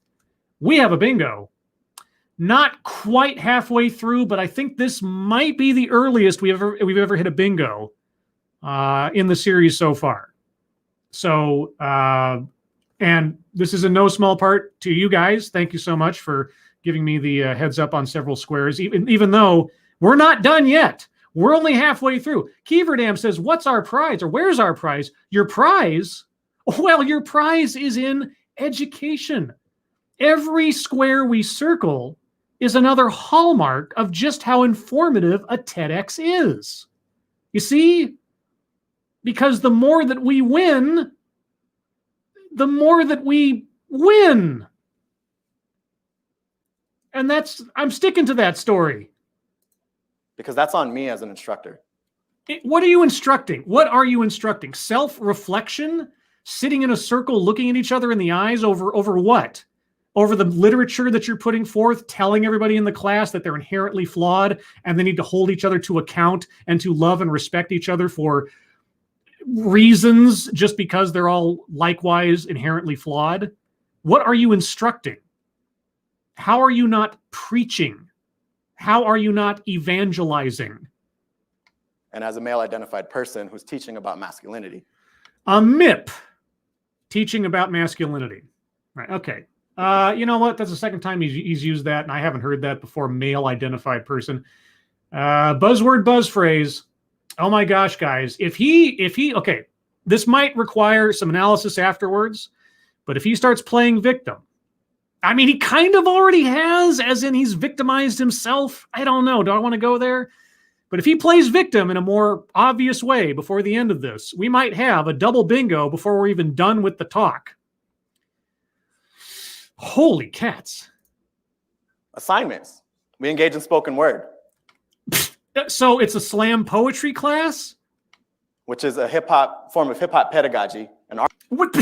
we have a bingo. Not quite halfway through, but I think this might be the earliest we've ever hit a bingo in the series so far. So, and this is in no small part to you guys. Thank you so much for giving me the heads up on several squares, even though we're not done yet. We're only halfway through. Keeverdam says, what's our prize? Or where's our prize? Your prize? Well, your prize is in education. Every square we circle is another hallmark of just how informative a TEDx is. You see? Because the more that we win, the more that we win. And I'm sticking to that story. Because that's on me as an instructor. What are you instructing? What are you instructing? Self-reflection? Sitting in a circle, looking at each other in the eyes over what? Over the literature that you're putting forth, telling everybody in the class that they're inherently flawed and they need to hold each other to account and to love and respect each other for reasons just because they're all likewise inherently flawed? What are you instructing? How are you not preaching? How are you not evangelizing? And as a male-identified person who's teaching about masculinity. A MIP, teaching about masculinity. Right, okay. You know what? That's the second time he's used that, and I haven't heard that before, male-identified person. Buzzword, buzz phrase. Oh my gosh, guys. If he, okay, this might require some analysis afterwards, but if he starts playing victim, I mean, he kind of already has, as in he's victimized himself. I don't know. Do I want to go there? But if he plays victim in a more obvious way before the end of this, we might have a double bingo before we're even done with the talk. Holy cats. Assignments. We engage in spoken word. So it's a slam poetry class? Which is a form of hip-hop pedagogy. What?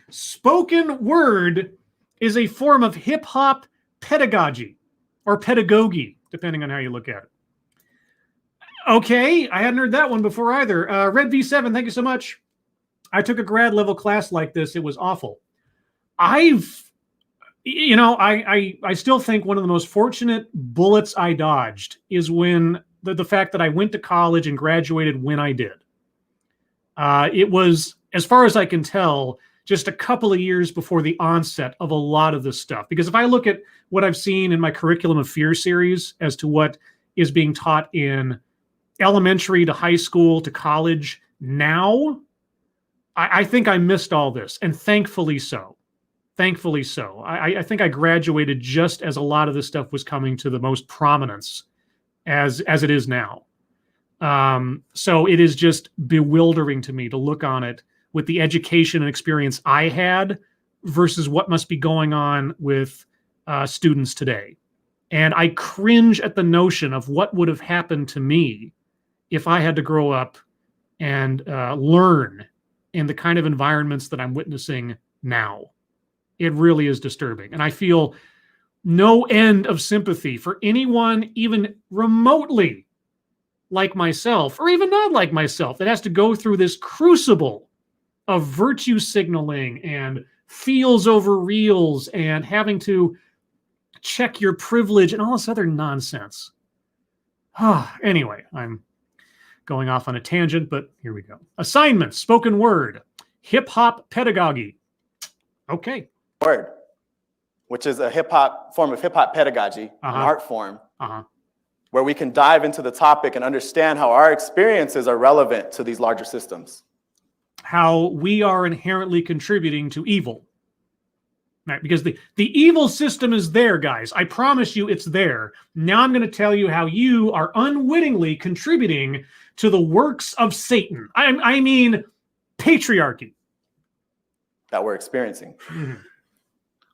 Spoken word is a form of hip-hop pedagogy or pedagogy, depending on how you look at it. Okay, I hadn't heard that one before either. Red V7, thank you so much. I took a grad level class like this. It was awful. I still think one of the most fortunate bullets I dodged is when the fact that I went to college and graduated when I did. It was, as far as I can tell, just a couple of years before the onset of a lot of this stuff. Because if I look at what I've seen in my Curriculum of Fear series as to what is being taught in elementary to high school to college now, I think I missed all this, and thankfully so. Thankfully so. I think I graduated just as a lot of this stuff was coming to the most prominence as it is now. So it is just bewildering to me to look on it with the education and experience I had versus what must be going on with students today. And I cringe at the notion of what would have happened to me if I had to grow up and learn in the kind of environments that I'm witnessing now. It really is disturbing. And I feel no end of sympathy for anyone even remotely like myself, or even not like myself, that has to go through this crucible of virtue signaling and feels over reals and having to check your privilege and all this other nonsense. Anyway, I'm going off on a tangent, but here we go. Assignments, spoken word, hip-hop pedagogy. Okay. Word, which is a form of hip-hop pedagogy, an art form, where we can dive into the topic and understand how our experiences are relevant to these larger systems. How we are inherently contributing to evil. Right? Because the evil system is there, guys. I promise you it's there. Now I'm going to tell you how you are unwittingly contributing to the works of Satan. I mean, patriarchy. That we're experiencing.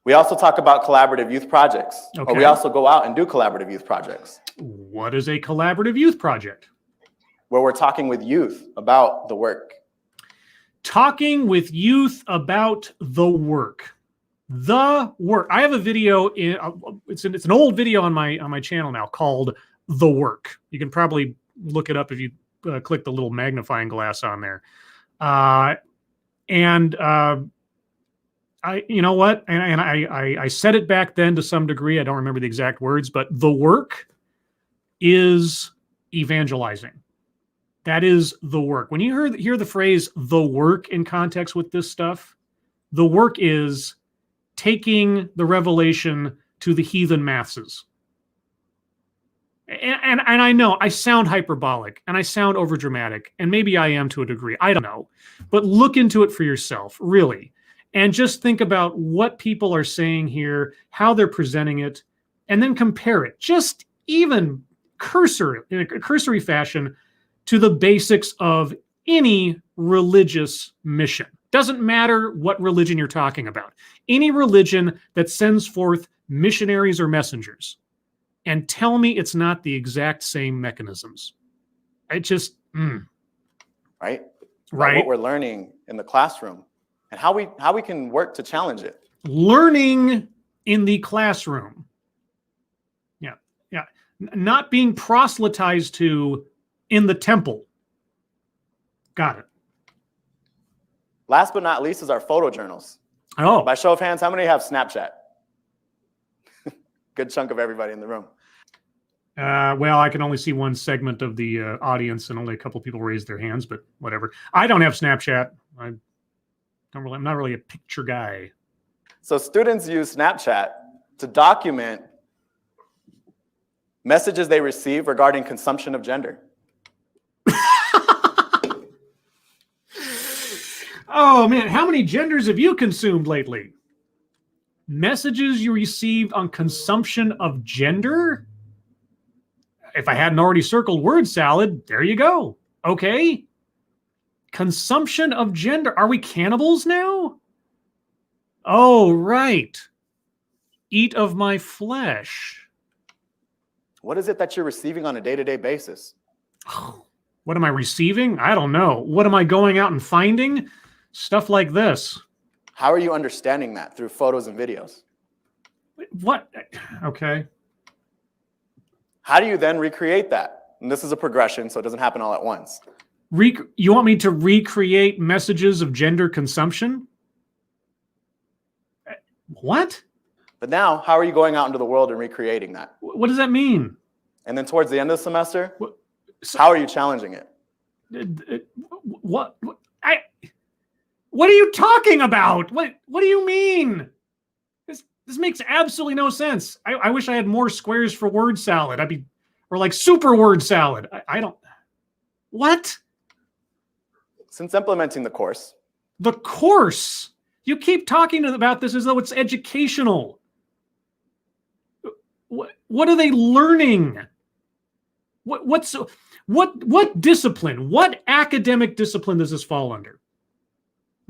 We also talk about collaborative youth projects, or we also go out and do collaborative youth projects. What is a collaborative youth project? Where we're talking with youth about the work. Talking with youth about the work. The work. I have a video, it's an old video on my channel now called The Work. You can probably look it up if you click the little magnifying glass on there. You know what? And I said it back then to some degree. I don't remember the exact words, but the work is evangelizing. That is the work. When you hear the phrase the work in context with this stuff, the work is taking the revelation to the heathen masses. And I know I sound hyperbolic and I sound overdramatic, and maybe I am to a degree. I don't know. But look into it for yourself, really. And just think about what people are saying here, how they're presenting it, and then compare it, just even in a cursory fashion, to the basics of any religious mission. Doesn't matter what religion you're talking about. Any religion that sends forth missionaries or messengers. And tell me it's not the exact same mechanisms. It just, Right? What we're learning in the classroom. And how we can work to challenge it. Learning in the classroom. Yeah. Not being proselytized to in the temple. Got it. Last but not least is our photo journals. Oh. By show of hands, how many have Snapchat? Good chunk of everybody in the room. Well, I can only see one segment of the audience, and only a couple people raised their hands, but whatever. I don't have Snapchat. I'm not really a picture guy. So students use Snapchat to document messages they receive regarding consumption of gender. Oh man, how many genders have you consumed lately? Messages you received on consumption of gender? If I hadn't already circled word salad, there you go. Okay. Consumption of gender. Are we cannibals now? Oh, right. Eat of my flesh. What is it that you're receiving on a day-to-day basis? What am I receiving? I don't know. What am I going out and finding? Stuff like this. How are you understanding that? Through photos and videos. What? Okay. How do you then recreate that? And this is a progression, so it doesn't happen all at once. You want me to recreate messages of gender consumption? What? But now, how are you going out into the world and recreating that? What does that mean? And then towards the end of the semester, how are you challenging it? What are you talking about? What do you mean? This makes absolutely no sense. I wish I had more squares for word salad. Or like super word salad. I don't. What? Since implementing the course. The course. You keep talking about this as though it's educational. What are they learning? What discipline? What academic discipline does this fall under?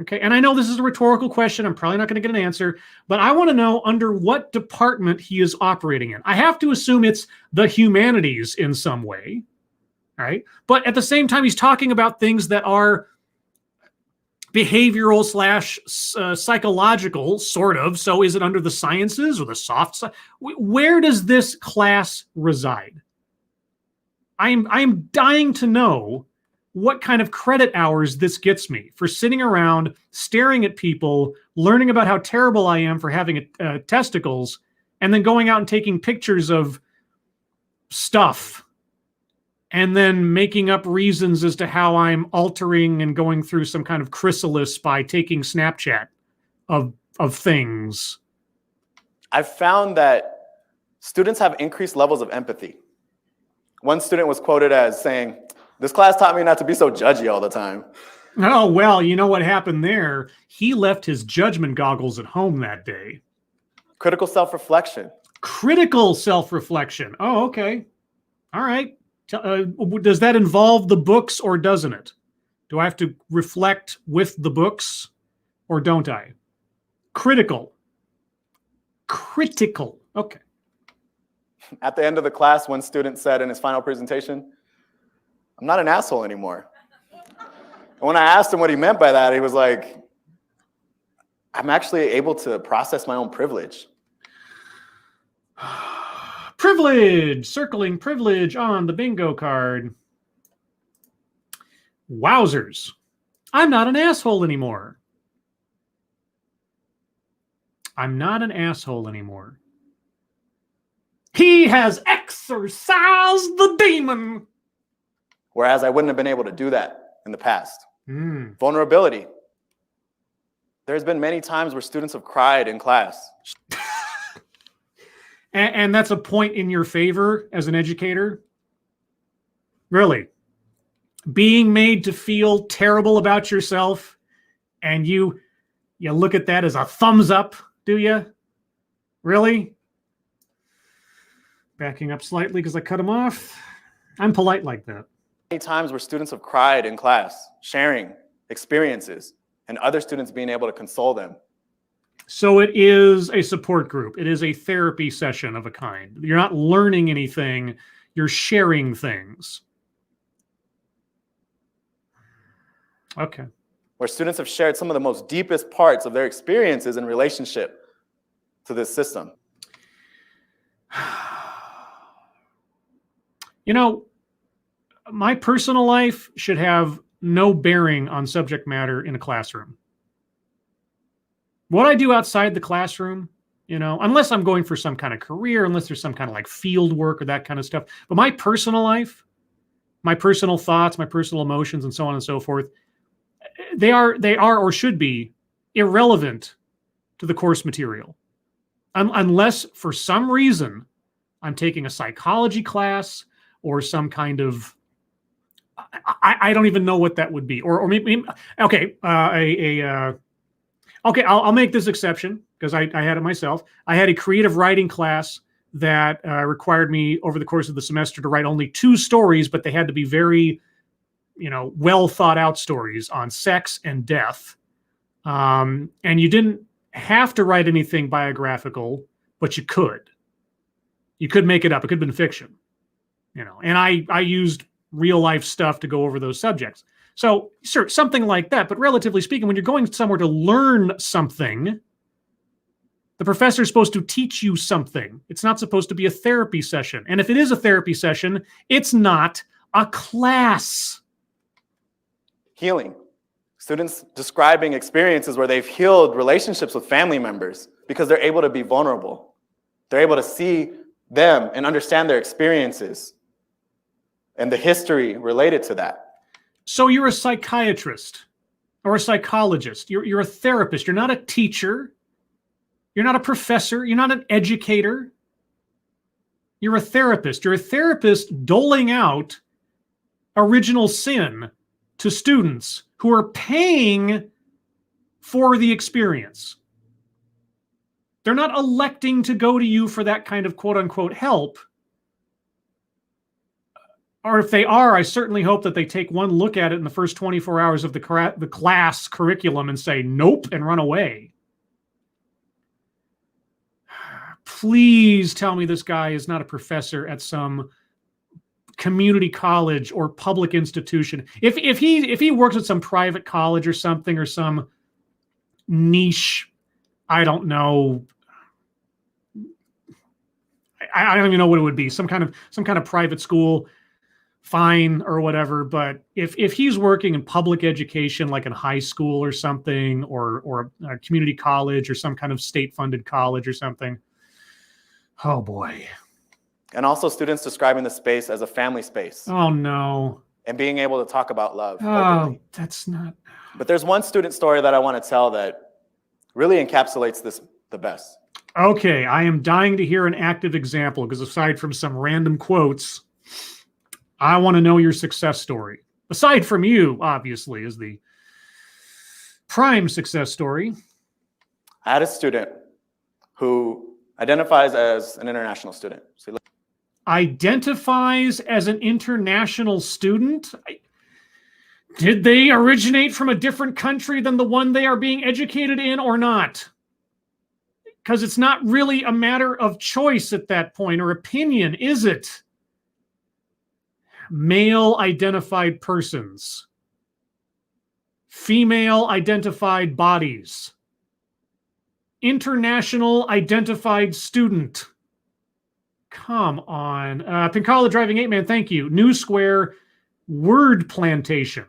Okay, and I know this is a rhetorical question. I'm probably not going to get an answer, but I want to know under what department he is operating in. I have to assume it's the humanities in some way, right? But at the same time, he's talking about things that are behavioral / psychological, sort of. So is it under the sciences or the soft side? Where does this class reside? I'm dying to know what kind of credit hours this gets me for sitting around, staring at people, learning about how terrible I am for having testicles, and then going out and taking pictures of stuff, and then making up reasons as to how I'm altering and going through some kind of chrysalis by taking Snapchat of things. I've found that students have increased levels of empathy. One student was quoted as saying, "This class taught me not to be so judgy all the time." Oh, well, you know what happened there? He left his judgment goggles at home that day. Critical self-reflection. Critical self-reflection. Oh, okay. All right. Does that involve the books or doesn't it? Do I have to reflect with the books or don't I? Critical. Critical. Okay. At the end of the class, one student said in his final presentation, "I'm not an asshole anymore." And when I asked him what he meant by that, he was like, "I'm actually able to process my own privilege." Privilege, circling privilege on the bingo card. Wowzers. I'm not an asshole anymore. I'm not an asshole anymore. He has exorcised the demon. Whereas I wouldn't have been able to do that in the past. Vulnerability. There's been many times where students have cried in class. And that's a point in your favor as an educator? Really? Being made to feel terrible about yourself, and you look at that as a thumbs up, do you? Really? Backing up slightly because I cut him off. I'm polite like that. Many times where students have cried in class, sharing experiences, and other students being able to console them. So it is a support group. It is a therapy session of a kind. You're not learning anything. You're sharing things. Okay. Where students have shared some of the most deepest parts of their experiences in relationship to this system. You know, my personal life should have no bearing on subject matter in a classroom. What I do outside the classroom, unless I'm going for some kind of career, unless there's some kind of like field work or that kind of stuff, but my personal life, my personal thoughts, my personal emotions, and so on and so forth, they are or should be irrelevant to the course material. Unless for some reason I'm taking a psychology class or some kind of, I don't even know what that would be. Or maybe, okay, okay, I'll make this exception because I had it myself. I had a creative writing class that required me over the course of the semester to write only 2 stories, but they had to be very, well thought out stories on sex and death. And you didn't have to write anything biographical, but you could. You could make it up. It could have been fiction, and I used real life stuff to go over those subjects. So sure, something like that. But relatively speaking, when you're going somewhere to learn something, the professor is supposed to teach you something. It's not supposed to be a therapy session. And if it is a therapy session, it's not a class. Healing. Students describing experiences where they've healed relationships with family members because they're able to be vulnerable. They're able to see them and understand their experiences and the history related to that. So you're a psychiatrist or a psychologist. You're a therapist. You're not a teacher. You're not a professor. You're not an educator. You're a therapist. You're a therapist doling out original sin to students who are paying for the experience. They're not electing to go to you for that kind of quote unquote help. Or if they are, I certainly hope that they take one look at it in the first 24 hours of the class curriculum and say, nope, and run away. Please tell me this guy is not a professor at some community college or public institution. If he works at some private college or something, or some niche, I don't know, I don't even know what it would be, some kind of private school, fine, or whatever. But if he's working in public education, like in high school or something, or a community college or some kind of state-funded college or something, oh boy. And also students describing the space as a family space. Oh no. And being able to talk about love. Oh, openly. that's not. But there's one student story that I want to tell that really encapsulates this the best. Okay, I am dying to hear an active example, because aside from some random quotes, I want to know your success story. Aside from you, obviously, is the prime success story. I had a student who identifies as an international student. So identifies as an international student? Did they originate from a different country than the one they are being educated in, or not? Because it's not really a matter of choice at that point, or opinion, is it? Male identified persons. Female identified bodies. International identified student. Come on. Pincala Driving 8-Man, thank you. New Square, word plantation.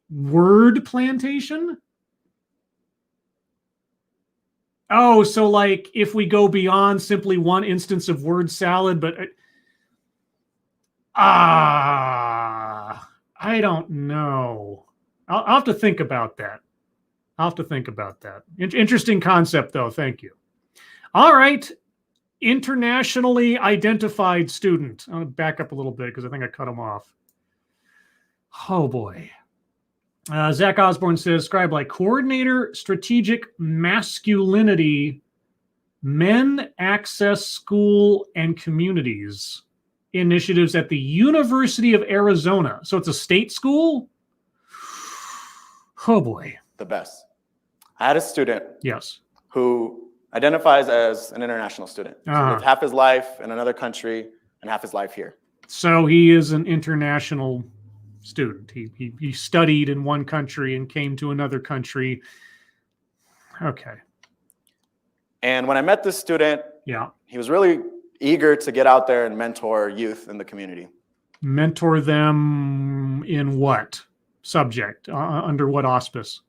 Word plantation? Oh, so like if we go beyond simply one instance of word salad, but I don't know. I'll have to think about that. Interesting concept, though. Thank you. All right. Internationally identified student. I'm going to back up a little bit because I think I cut him off. Oh, boy. Zach Osborne says, described like coordinator, strategic masculinity, men access school and communities initiatives at the University of Arizona. So it's a state school? Oh, boy. The best. I had a student. Yes. Who identifies as an international student. So he lived half his life in another country and half his life here. So he is an international student. He studied in one country and came to another country. Okay. And when I met this student, yeah, he was really eager to get out there and mentor youth in the community. Mentor them in what subject? Under what auspice?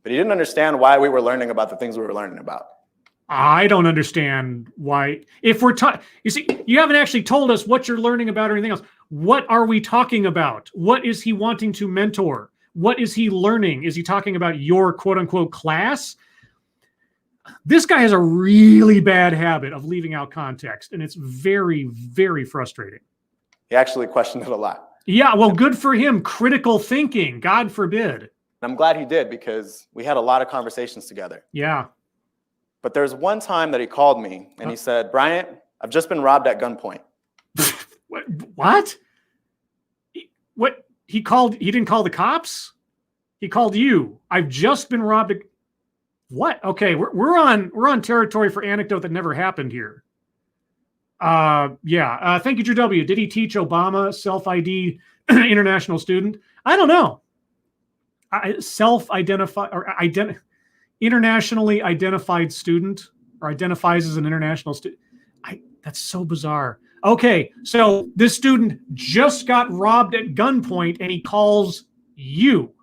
But he didn't understand why we were learning about the things we were learning about. I don't understand why. If we're you see, you haven't actually told us what you're learning about or anything else. What are we talking about? What is he wanting to mentor? What is he learning? Is he talking about your quote unquote class? This guy has a really bad habit of leaving out context, and it's very, very frustrating. He actually questioned it a lot. Yeah, well, good for him. Critical thinking, God forbid. I'm glad he did, because we had a lot of conversations together. Yeah. But there's one time that he called me and he said, Bryant, I've just been robbed at gunpoint. What? What? He didn't call the cops? He called you. I've just been robbed. What? Okay, we're on territory for anecdote that never happened here. Yeah. Thank you, Drew W. Did he teach Obama self-ID international student? I don't know. Self-identify or internationally identified student, or identifies as an international student. That's so bizarre. Okay, so this student just got robbed at gunpoint and he calls you.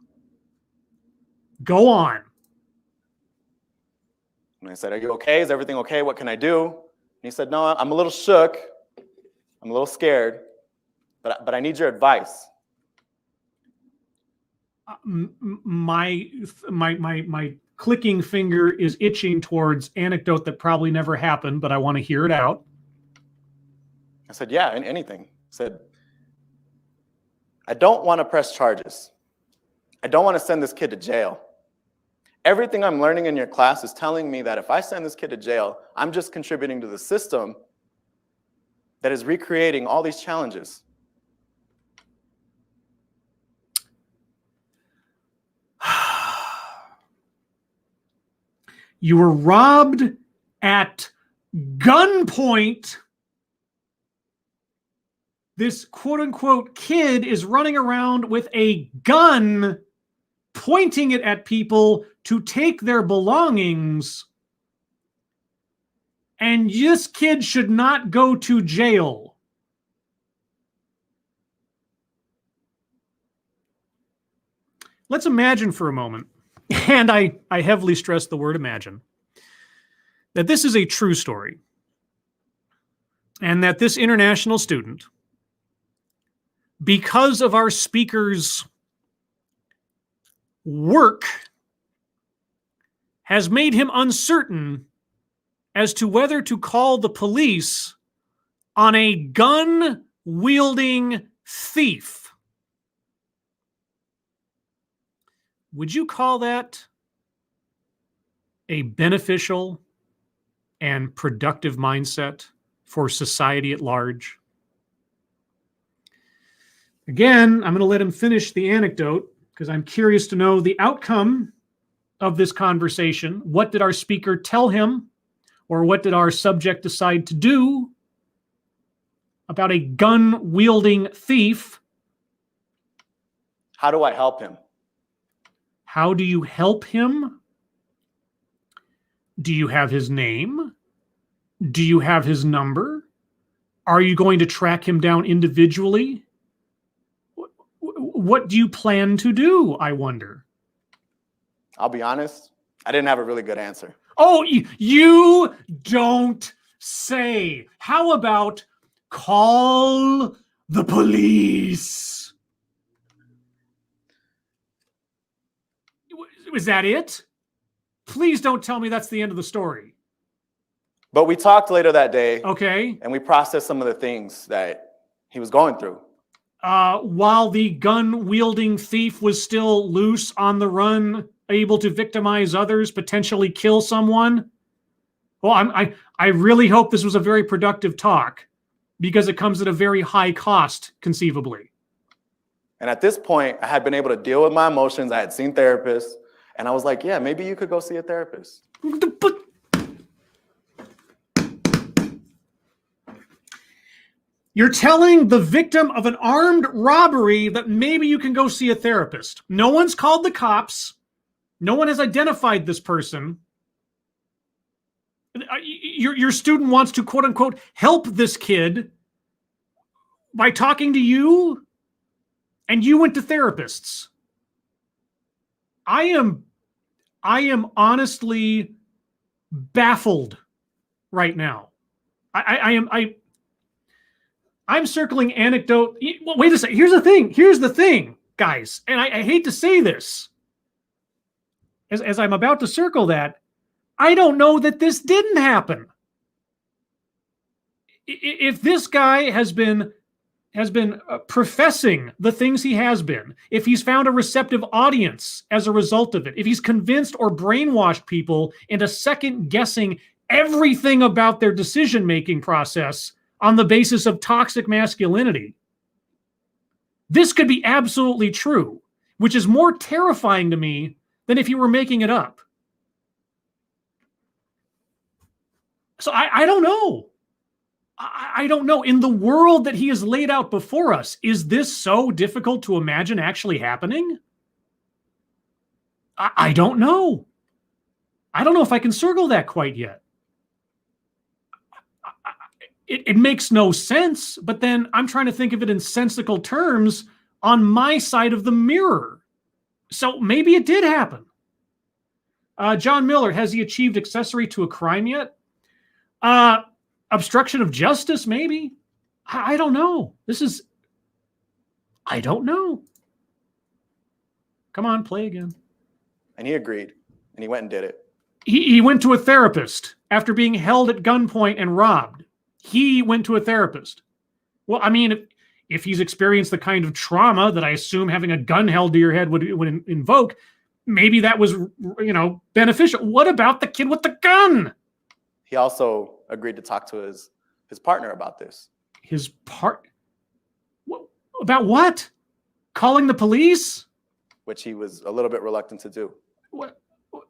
Go on. And I said, "Are you okay? Is everything okay? What can I do?" And he said, "No, I'm a little shook. I'm a little scared, but I need your advice." My clicking finger is itching towards anecdote that probably never happened, but I want to hear it out. I said, "Yeah, anything." I said, "I don't want to press charges. I don't want to send this kid to jail. Everything I'm learning in your class is telling me that if I send this kid to jail, I'm just contributing to the system that is recreating all these challenges." You were robbed at gunpoint. This quote-unquote kid is running around with a gun, pointing it at people to take their belongings. And this kid should not go to jail. Let's imagine for a moment, and I heavily stress the word imagine, that this is a true story, and that this international student, because of our speaker's work, has made him uncertain as to whether to call the police on a gun-wielding thief. Would you call that a beneficial and productive mindset for society at large? Again, I'm going to let him finish the anecdote because I'm curious to know the outcome of this conversation. What did our speaker tell him, or what did our subject decide to do about a gun-wielding thief? How do I help him? How do you help him? Do you have his name? Do you have his number? Are you going to track him down individually? What do you plan to do, I wonder? I'll be honest, I didn't have a really good answer. Oh, you don't say. How about call the police? Was that it? Please don't tell me that's the end of the story. But we talked later that day. Okay. And we processed some of the things that he was going through. While the gun-wielding thief was still loose on the run, able to victimize others, potentially kill someone. Well, I really hope this was a very productive talk, because it comes at a very high cost, conceivably. And at this point, I had been able to deal with my emotions. I had seen therapists. And I was like, yeah, maybe you could go see a therapist. But you're telling the victim of an armed robbery that maybe you can go see a therapist. No one's called the cops. No one has identified this person. Your student wants to, quote unquote, help this kid by talking to you, and you went to therapists. I am honestly baffled right now. I'm circling anecdote. Well, wait a second. Here's the thing, guys. And I hate to say this. As I'm about to circle that, I don't know that this didn't happen. If this guy has been professing the things he has been, if he's found a receptive audience as a result of it, if he's convinced or brainwashed people into second guessing everything about their decision-making process on the basis of toxic masculinity, this could be absolutely true, which is more terrifying to me than if you were making it up. So I don't know. I don't know. In the world that he has laid out before us, is this so difficult to imagine actually happening? I don't know. I don't know if I can circle that quite yet. It makes no sense, but then I'm trying to think of it in sensical terms on my side of the mirror. So maybe it did happen. John Miller, has he achieved accessory to a crime yet? Obstruction of justice, maybe. I don't know. I don't know. Come on, play again. And he agreed, and he went and did it. He went to a therapist after being held at gunpoint and robbed. He went to a therapist. Well, I mean, if he's experienced the kind of trauma that I assume having a gun held to your head would invoke, maybe that was, beneficial. What about the kid with the gun? He also agreed to talk to his partner about this. His about what? Calling the police? Which he was a little bit reluctant to do. What?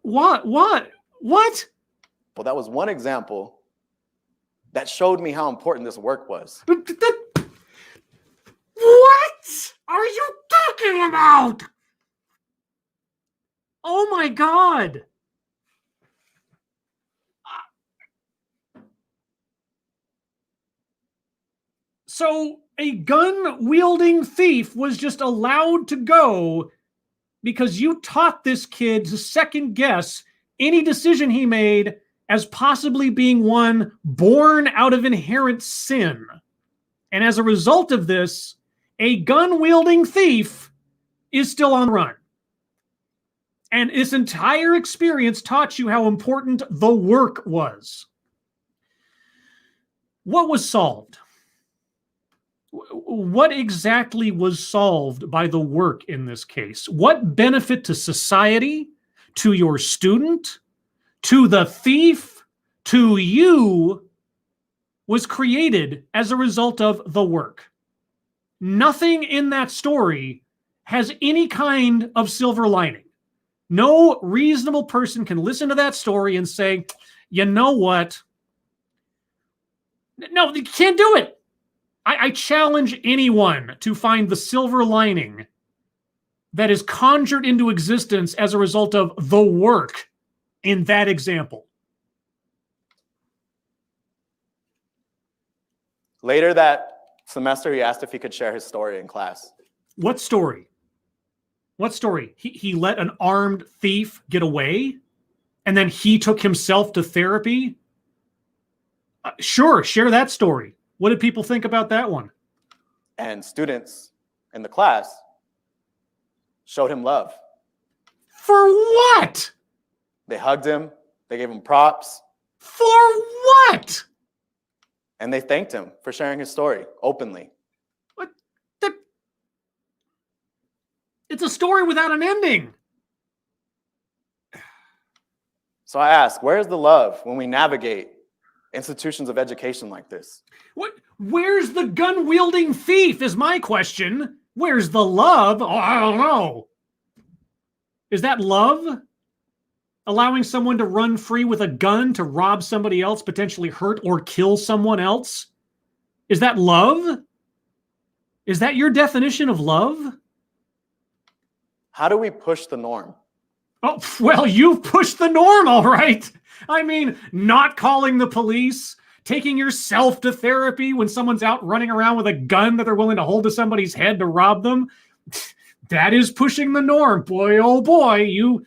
What? Well, that was one example that showed me how important this work was. What are you talking about? Oh my God. So a gun-wielding thief was just allowed to go because you taught this kid to second guess any decision he made as possibly being one born out of inherent sin. And as a result of this, a gun-wielding thief is still on the run. And this entire experience taught you how important the work was. What was solved? What exactly was solved by the work in this case? What benefit to society, to your student, to the thief, to you was created as a result of the work? Nothing in that story has any kind of silver lining. No reasonable person can listen to that story and say, you know what? No, you can't do it. I challenge anyone to find the silver lining that is conjured into existence as a result of the work in that example. Later that semester, he asked if he could share his story in class. What story? What story? He let an armed thief get away, and then he took himself to therapy? Sure, share that story. What did people think about that one? And students in the class showed him love. For what? They hugged him. They gave him props. For what? And they thanked him for sharing his story openly. What? It's a story without an ending. So I ask, where's the love when we navigate institutions of education like this? What? Where's the gun-wielding thief is my question. Where's the love? Oh, I don't know. Is that love? Allowing someone to run free with a gun to rob somebody else, potentially hurt or kill someone else? Is that love? Is that your definition of love? How do we push the norm? Oh, well, you've pushed the norm, all right. I mean, not calling the police, taking yourself to therapy when someone's out running around with a gun that they're willing to hold to somebody's head to rob them. That is pushing the norm. Boy, oh boy, you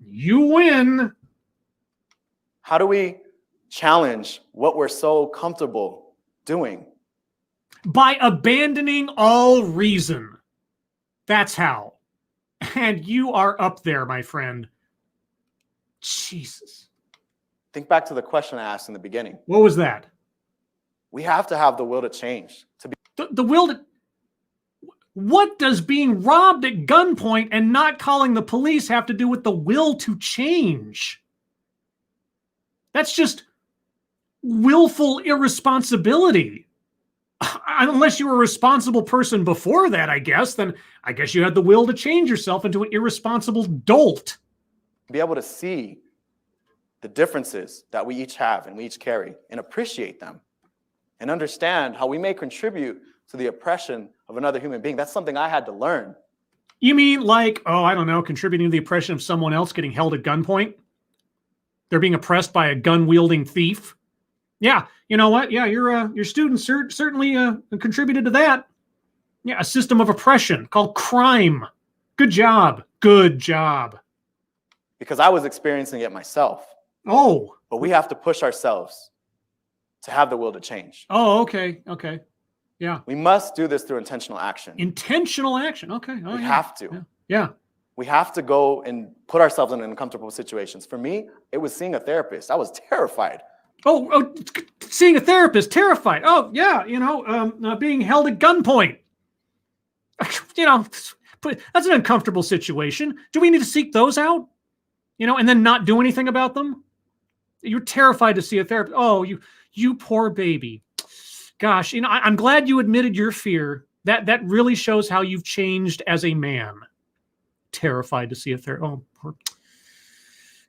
win. How do we challenge what we're so comfortable doing? By abandoning all reason. That's how. And you are up there, my friend. Jesus. Think back to the question I asked in the beginning. What was that? We have to have the will to change. The will to... What does being robbed at gunpoint and not calling the police have to do with the will to change? That's just willful irresponsibility. Unless you were a responsible person before that, I guess, then I guess you had the will to change yourself into an irresponsible dolt. Be able to see the differences that we each have and we each carry and appreciate them and understand how we may contribute to the oppression of another human being. That's something I had to learn. You mean like, oh, I don't know, contributing to the oppression of someone else getting held at gunpoint? They're being oppressed by a gun-wielding thief? Yeah, you know what? Yeah, your students certainly contributed to that. Yeah, a system of oppression called crime. Good job. Good job. because I was experiencing it myself. Oh. But we have to push ourselves to have the will to change. Oh, okay. Okay. Yeah. We must do this through intentional action. Intentional action. Okay. Oh, we have to. Yeah. Yeah. We have to go and put ourselves in uncomfortable situations. For me, it was seeing a therapist. I was terrified. Oh, seeing a therapist, terrified. Oh, yeah. Being held at gunpoint. That's an uncomfortable situation. Do we need to seek those out? And then not do anything about them? You're terrified to see a therapist. Oh, you poor baby. Gosh, I'm glad you admitted your fear. That really shows how you've changed as a man. Terrified to see a therapist. Oh, poor.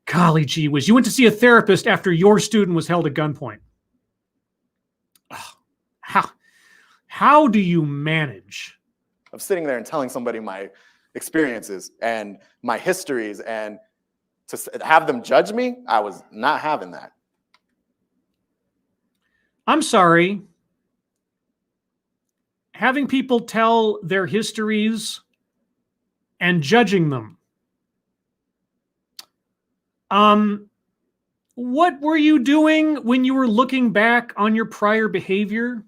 Golly gee whiz. You went to see a therapist after your student was held at gunpoint. Oh, how do you manage? Of sitting there and telling somebody my experiences and my histories, and to have them judge me, I was not having that. I'm sorry. Having people tell their histories and judging them. What were you doing when you were looking back on your prior behavior?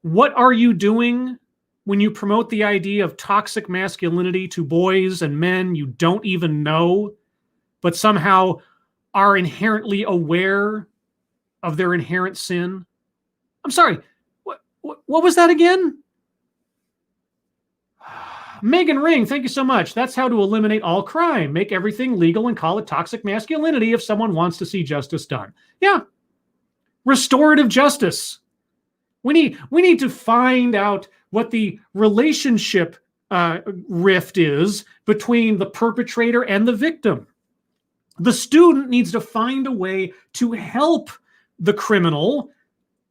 What are you doing when you promote the idea of toxic masculinity to boys and men you don't even know, but somehow are inherently aware of their inherent sin? I'm sorry, what was that again? Megan Ring, thank you so much. That's how to eliminate all crime. Make everything legal and call it toxic masculinity if someone wants to see justice done. Yeah. Restorative justice. We need to find out what the relationship rift is between the perpetrator and the victim. The student needs to find a way to help the criminal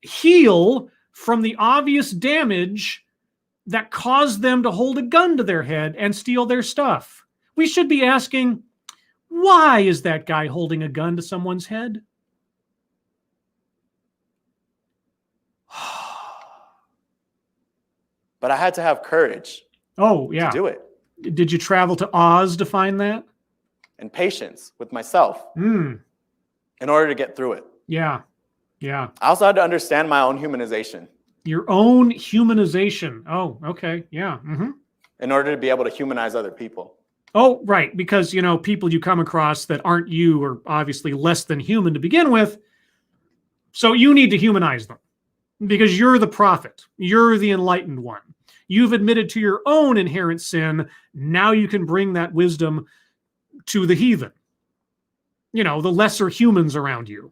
heal from the obvious damage that caused them to hold a gun to their head and steal their stuff. We should be asking, why is that guy holding a gun to someone's head? But I had to have courage. Oh, yeah. To do it. Did you travel to Oz to find that? And patience with myself in order to get through it. Yeah. Yeah. I also had to understand my own humanization. Your own humanization. Oh, okay. Yeah. In order to be able to humanize other people. Oh, right. Because, people you come across that aren't you are obviously less than human to begin with. So you need to humanize them because you're the prophet. You're the enlightened one. You've admitted to your own inherent sin. Now you can bring that wisdom to the heathen. The lesser humans around you.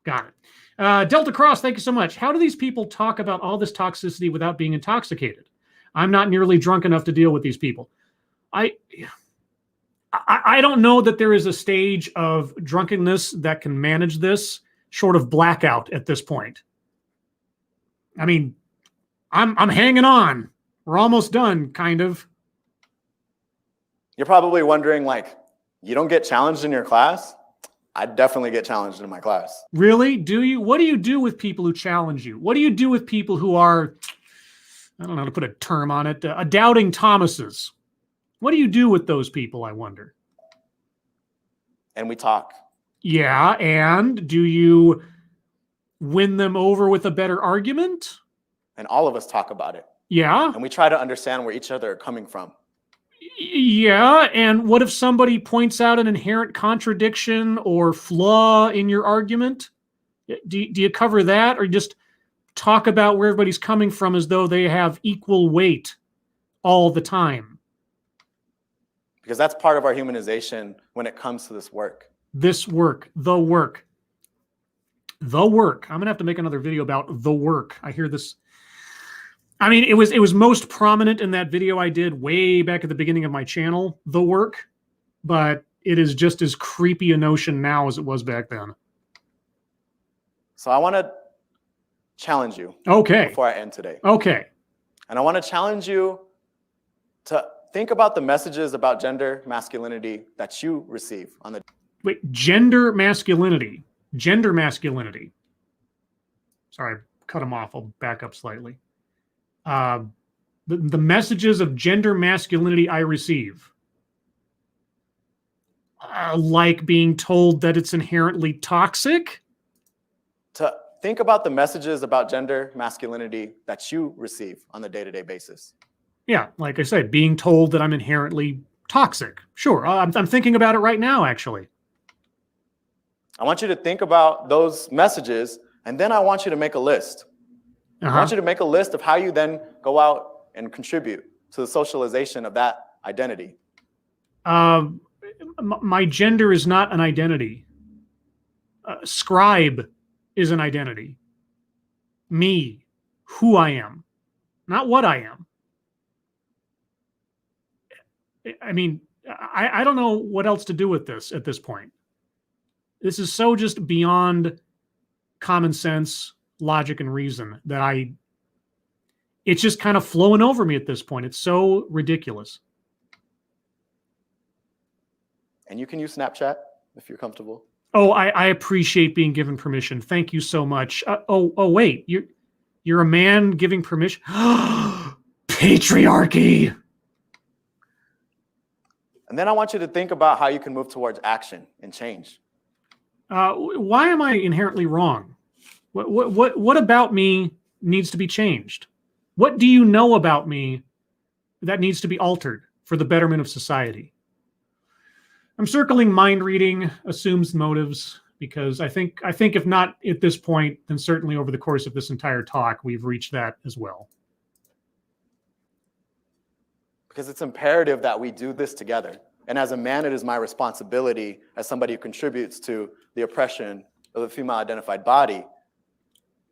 Got it. Delta Cross, thank you so much. How do these people talk about all this toxicity without being intoxicated? I'm not nearly drunk enough to deal with these people. I don't know that there is a stage of drunkenness that can manage this short of blackout at this point. I mean, I'm hanging on. We're almost done, kind of. You're probably wondering, you don't get challenged in your class? I definitely get challenged in my class. Really? Do you? What do you do with people who challenge you? What do you do with people who are, I don't know how to put a term on it, doubting Thomases? What do you do with those people, I wonder? And we talk. Yeah, and do you win them over with a better argument? And all of us talk about it. Yeah. And we try to understand where each other are coming from. Yeah, and what if somebody points out an inherent contradiction or flaw in your argument? Do you cover that, or just talk about where everybody's coming from as though they have equal weight all the time? Because that's part of our humanization when it comes to this work. This work, the work. The work. I'm going to have to make another video about the work. I hear this. I mean, it was most prominent in that video I did way back at the beginning of my channel, the work, but it is just as creepy a notion now as it was back then. So I want to challenge you. Okay. Before I end today. Okay. And I want to challenge you to think about the messages about gender masculinity that you receive on the. Wait, gender masculinity. Gender masculinity. Sorry, I cut them off. I'll back up slightly. The messages of gender masculinity I receive. Like being told that it's inherently toxic? To think about the messages about gender, masculinity that you receive on the day-to-day basis. Yeah, like I said, being told that I'm inherently toxic. Sure, I'm thinking about it right now, actually. I want you to think about those messages, and then I want you to make a list. I want you to make a list of how you then go out and contribute to the socialization of that identity. My gender is not an identity. Scribe is an identity. Me, who I am, not what I am. I mean, I don't know what else to do with this at this point. This is so just beyond common sense, logic, and reason that it's just kind of flowing over me at this point. It's so ridiculous. And you can use Snapchat if you're comfortable. Oh, I appreciate being given permission. Thank you so much. Wait, you're a man giving permission? Patriarchy. And then I want you to think about how you can move towards action and change. Why am I inherently wrong? What about me needs to be changed? What do you know about me that needs to be altered for the betterment of society? I'm circling mind reading, assumes motives, because I think if not at this point, then certainly over the course of this entire talk, we've reached that as well. Because it's imperative that we do this together. And as a man, it is my responsibility as somebody who contributes to the oppression of the female-identified body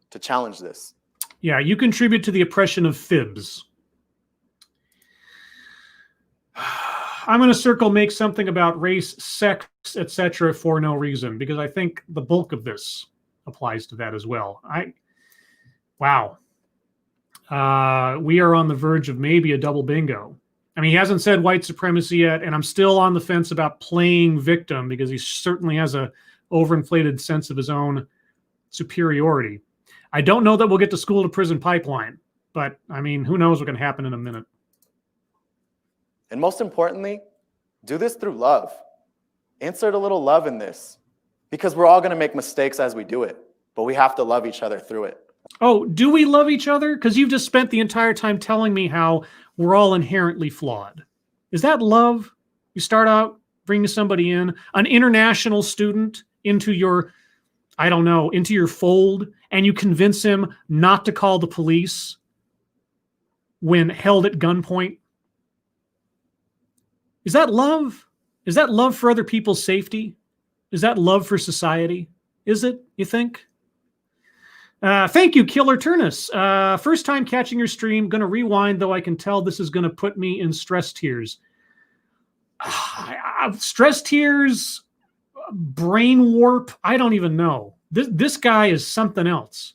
to challenge this. Yeah, you contribute to the oppression of fibs. I'm going to circle make something about race, sex, etc. for no reason, because I think the bulk of this applies to that as well. Wow. We are on the verge of maybe a double bingo. I mean, he hasn't said white supremacy yet, and I'm still on the fence about playing victim because he certainly has a overinflated sense of his own superiority. I don't know that we'll get to school to prison pipeline, but I mean, who knows what can happen in a minute. And most importantly, do this through love. Insert a little love in this because we're all going to make mistakes as we do it, but we have to love each other through it. Oh, do we love each other? Because you've just spent the entire time telling me how we're all inherently flawed. Is that love? You start out bringing somebody in, an international student into your, I don't know, into your fold, and you convince him not to call the police when held at gunpoint. Is that love? Is that love for other people's safety? Is that love for society? Is it, you think? Thank you, Killer Turnus. First time catching your stream. Going to rewind, though I can tell this is going to put me in stress tears. Stress tears, brain warp. I don't even know. This guy is something else.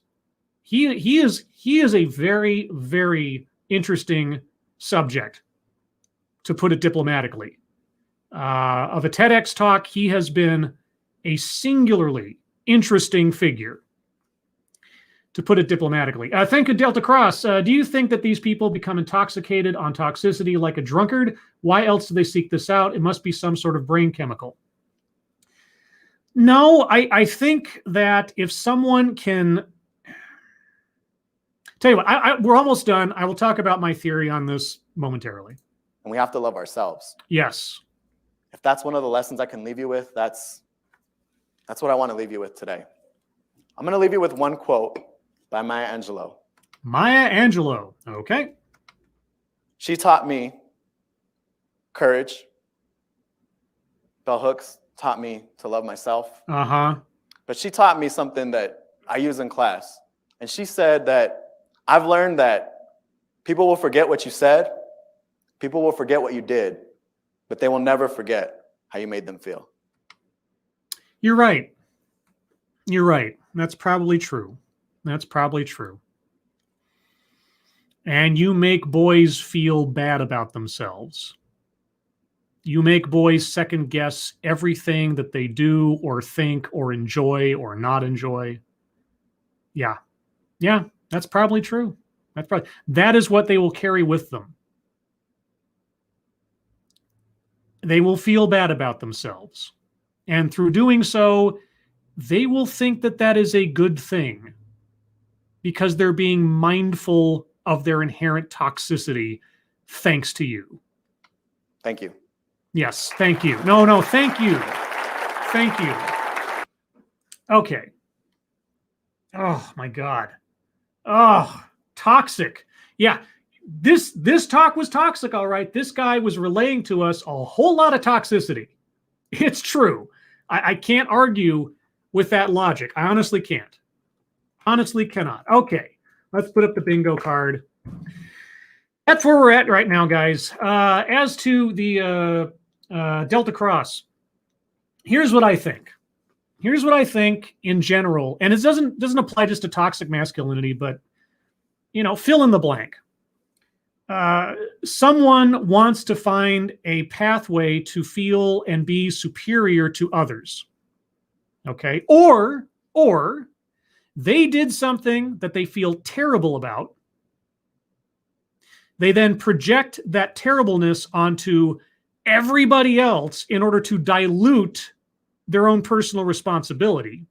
He is a very, very interesting subject, to put it diplomatically. Of a TEDx talk, he has been a singularly interesting figure, to put it diplomatically. Thank you, Delta Cross. Do you think that these people become intoxicated on toxicity like a drunkard? Why else do they seek this out? It must be some sort of brain chemical. No, I think that if someone can... Tell you what, we're almost done. I will talk about my theory on this momentarily. And we have to love ourselves. Yes. If that's one of the lessons I can leave you with, that's what I want to leave you with today. I'm going to leave you with one quote by Maya Angelou. Maya Angelou. Okay. She taught me courage. Bell Hooks taught me to love myself. But she taught me something that I use in class. And she said that I've learned that people will forget what you said. People will forget what you did, but they will never forget how you made them feel. You're right. You're right. That's probably true. That's probably true. And you make boys feel bad about themselves. You make boys second guess everything that they do or think or enjoy or not enjoy. Yeah. Yeah, that's probably true. That is what they will carry with them. they will feel bad about themselves. And through doing so, they will think that that is a good thing because they're being mindful of their inherent toxicity thanks to you. Thank you. Yes, thank you. No, thank you. Thank you. Okay. Oh, my God. Oh, toxic. Yeah, this talk was toxic, all right. This guy was relaying to us a whole lot of toxicity. It's true. I can't argue with that logic. I honestly can't. Honestly cannot. Okay, let's put up the bingo card. That's where we're at right now, guys. As to the Delta Cross, here's what I think. Here's what I think in general, and it doesn't apply just to toxic masculinity, but fill in the blank. Someone wants to find a pathway to feel and be superior to others. Okay, or they did something that they feel terrible about. They then project that terribleness onto everybody else in order to dilute their own personal responsibility.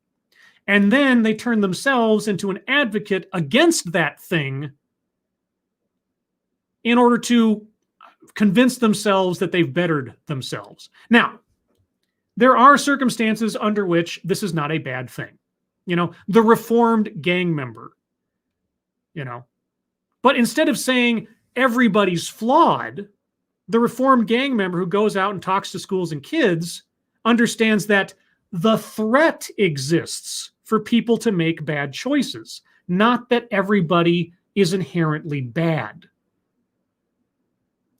And then they turn themselves into an advocate against that thing in order to convince themselves that they've bettered themselves. Now, there are circumstances under which this is not a bad thing. The reformed gang member, But instead of saying everybody's flawed, the reformed gang member who goes out and talks to schools and kids understands that the threat exists for people to make bad choices, not that everybody is inherently bad.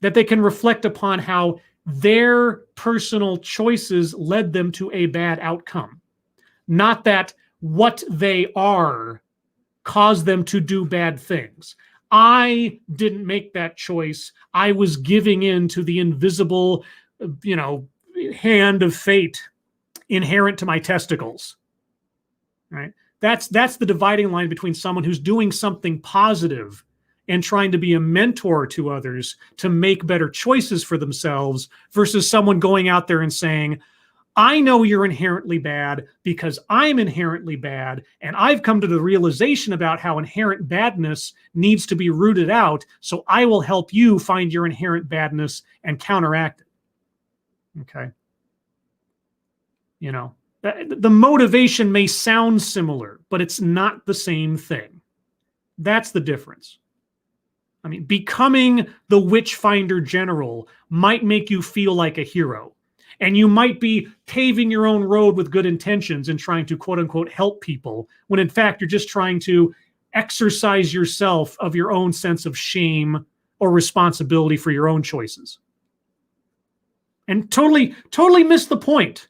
That they can reflect upon how their personal choices led them to a bad outcome, not that what they are caused them to do bad things. I didn't make that choice. I was giving in to the invisible, hand of fate inherent to my testicles. Right? That's the dividing line between someone who's doing something positive and trying to be a mentor to others to make better choices for themselves versus someone going out there and saying, I know you're inherently bad because I'm inherently bad, and I've come to the realization about how inherent badness needs to be rooted out, so I will help you find your inherent badness and counteract it. Okay? The motivation may sound similar, but it's not the same thing. That's the difference. I mean, becoming the Witchfinder General might make you feel like a hero. And you might be paving your own road with good intentions and trying to, quote unquote, help people, when in fact, you're just trying to exercise yourself of your own sense of shame or responsibility for your own choices. And totally miss the point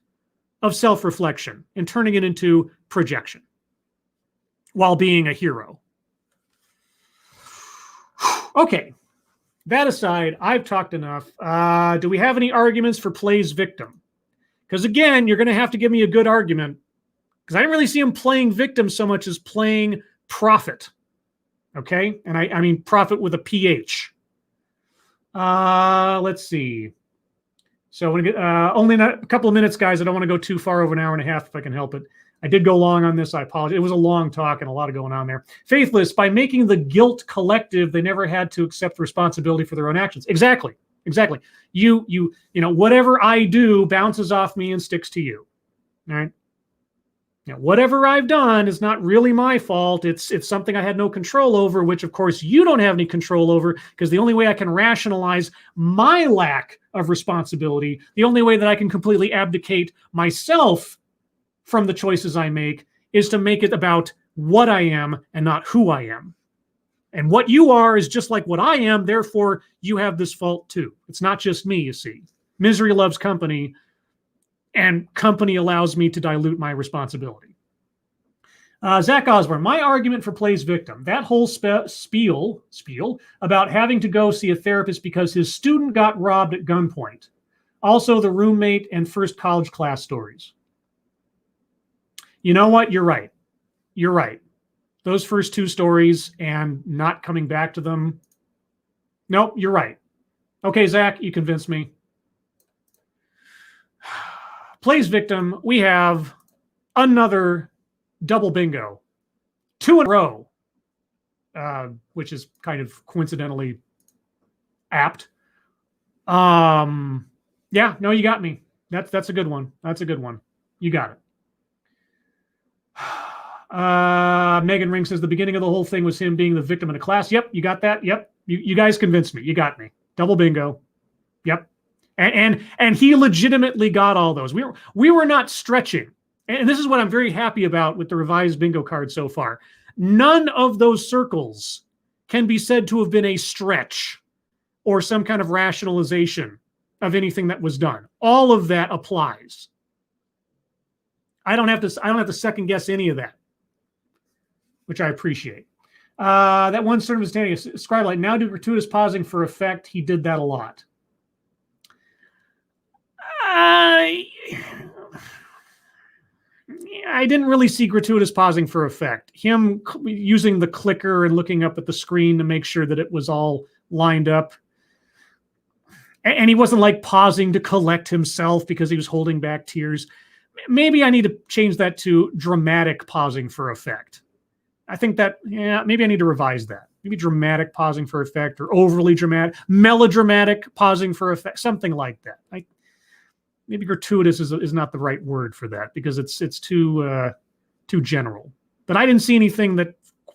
of self-reflection and turning it into projection while being a hero. Okay. That aside, I've talked enough. Do we have any arguments for plays victim? Because again, you're going to have to give me a good argument, because I didn't really see him playing victim so much as playing prophet. Okay? And I mean prophet with a PH. Let's see. So only a couple of minutes, guys. I don't want to go too far over an hour and a half if I can help it. I did go long on this. I apologize. It was a long talk and a lot of going on there. Faithless, by making the guilt collective, they never had to accept responsibility for their own actions. Exactly. You whatever I do bounces off me and sticks to you. All right. Whatever I've done is not really my fault. It's something I had no control over, which of course you don't have any control over, because the only way I can rationalize my lack of responsibility, the only way that I can completely abdicate myself from the choices I make, is to make it about what I am and not who I am. And what you are is just like what I am, therefore you have this fault too. It's not just me, you see. Misery loves company, and company allows me to dilute my responsibility. Zach Osborne, my argument for plays victim, that whole spiel about having to go see a therapist because his student got robbed at gunpoint. Also the roommate and first college class stories. You know what? You're right. Those first two stories and not coming back to them. Nope, you're right. Okay, Zach, you convinced me. Plays victim, we have another double bingo. 2 in a row, which is kind of coincidentally apt. Yeah, no, you got me. That's a good one. That's a good one. You got it. Megan Ring says the beginning of the whole thing was him being the victim in a class. Yep, you got that. Yep, you guys convinced me. You got me. Double bingo. Yep, and he legitimately got all those. We were not stretching, and this is what I'm very happy about with the revised bingo card so far. None of those circles can be said to have been a stretch or some kind of rationalization of anything that was done. All of that applies. I don't have to second guess any of that, which I appreciate. That one sort of understanding is scribe like now do gratuitous pausing for effect. He did that a lot. I didn't really see gratuitous pausing for effect. Him using the clicker and looking up at the screen to make sure that it was all lined up. And he wasn't like pausing to collect himself because he was holding back tears. Maybe I need to change that to dramatic pausing for effect. I think that, yeah, maybe I need to revise that. Maybe dramatic pausing for effect or overly dramatic, melodramatic pausing for effect, something like that. Maybe gratuitous is not the right word for that because it's too general. But I didn't see anything that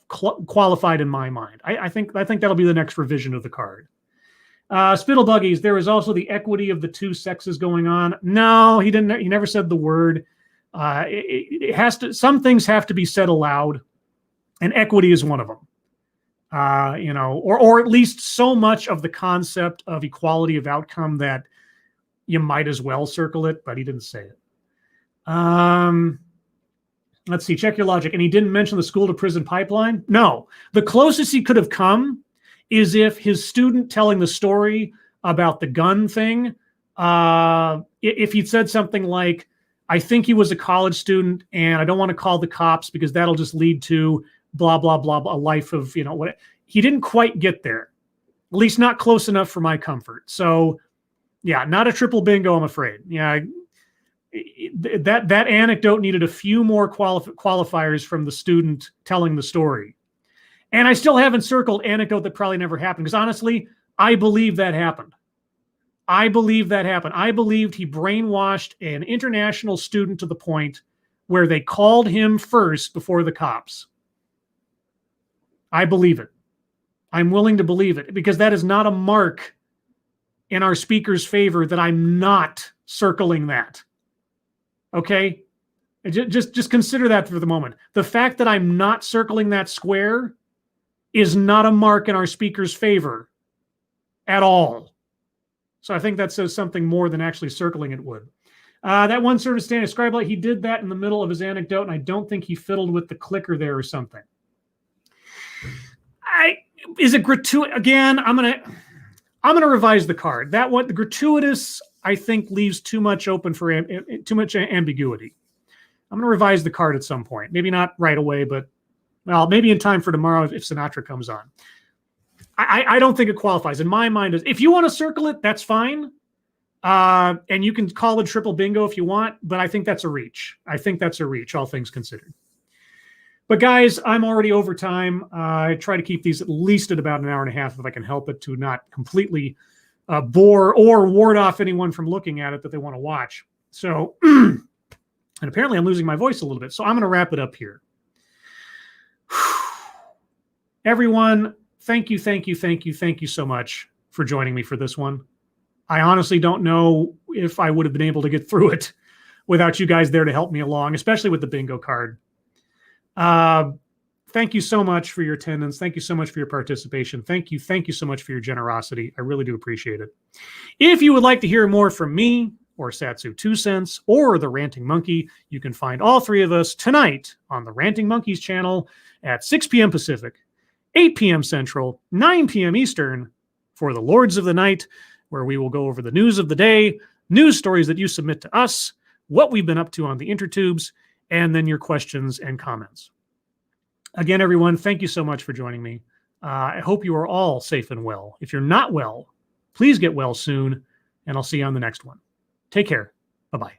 qualified in my mind. I think that'll be the next revision of the card. Spittle Buggies, there is also the equity of the two sexes going on. No, he didn't. He never said the word. It has to. Some things have to be said aloud, and equity is one of them. Or at least so much of the concept of equality of outcome that you might as well circle it, but he didn't say it. Let's see. Check your logic. And he didn't mention the school to prison pipeline. No, the closest he could have come is if his student telling the story about the gun thing, if he'd said something like, I think he was a college student and I don't want to call the cops because that'll just lead to blah, blah, blah, blah, a life of, what. He didn't quite get there, at least not close enough for my comfort. So yeah, not a triple bingo, I'm afraid. Yeah, that anecdote needed a few more qualifiers from the student telling the story. And I still haven't circled anecdote that probably never happened because honestly, I believe that happened. I believe that happened. I believed he brainwashed an international student to the point where they called him first before the cops. I believe it. I'm willing to believe it because that is not a mark in our speaker's favor that I'm not circling that. Okay? Just consider that for the moment. The fact that I'm not circling that square is not a mark in our speaker's favor at all. So I think that says something more than actually circling it would. That one sort of standing scribe like he did that in the middle of his anecdote, and I don't think he fiddled with the clicker there or something. Is it gratuitous? Again, I'm gonna revise the card. That one, the gratuitous, I think leaves too much open for too much ambiguity. I'm gonna revise the card at some point. Maybe not right away, but well, maybe in time for tomorrow if Sinatra comes on. I don't think it qualifies. In my mind, if you want to circle it, that's fine. And you can call it triple bingo if you want, but I think that's a reach. I think that's a reach, all things considered. But guys, I'm already over time. I try to keep these at least at about an hour and a half if I can help it, to not completely bore or ward off anyone from looking at it that they want to watch. So, and apparently I'm losing my voice a little bit, so I'm going to wrap it up here. Everyone, thank you so much for joining me for this one. I honestly don't know if I would have been able to get through it without you guys there to help me along, especially with the bingo card. Thank you so much for your attendance. Thank you so much for your participation. Thank you so much for your generosity. I really do appreciate it. If you would like to hear more from me or Satsu 2 Cents or the Ranting Monkey, you can find all three of us tonight on the Ranting Monkeys channel at 6 p.m. Pacific, 8 p.m. Central, 9 p.m. Eastern for the Lords of the Night, where we will go over the news of the day, news stories that you submit to us, what we've been up to on the intertubes, and then your questions and comments. Again, everyone, thank you so much for joining me. I hope you are all safe and well. If you're not well, please get well soon, and I'll see you on the next one. Take care. Bye-bye.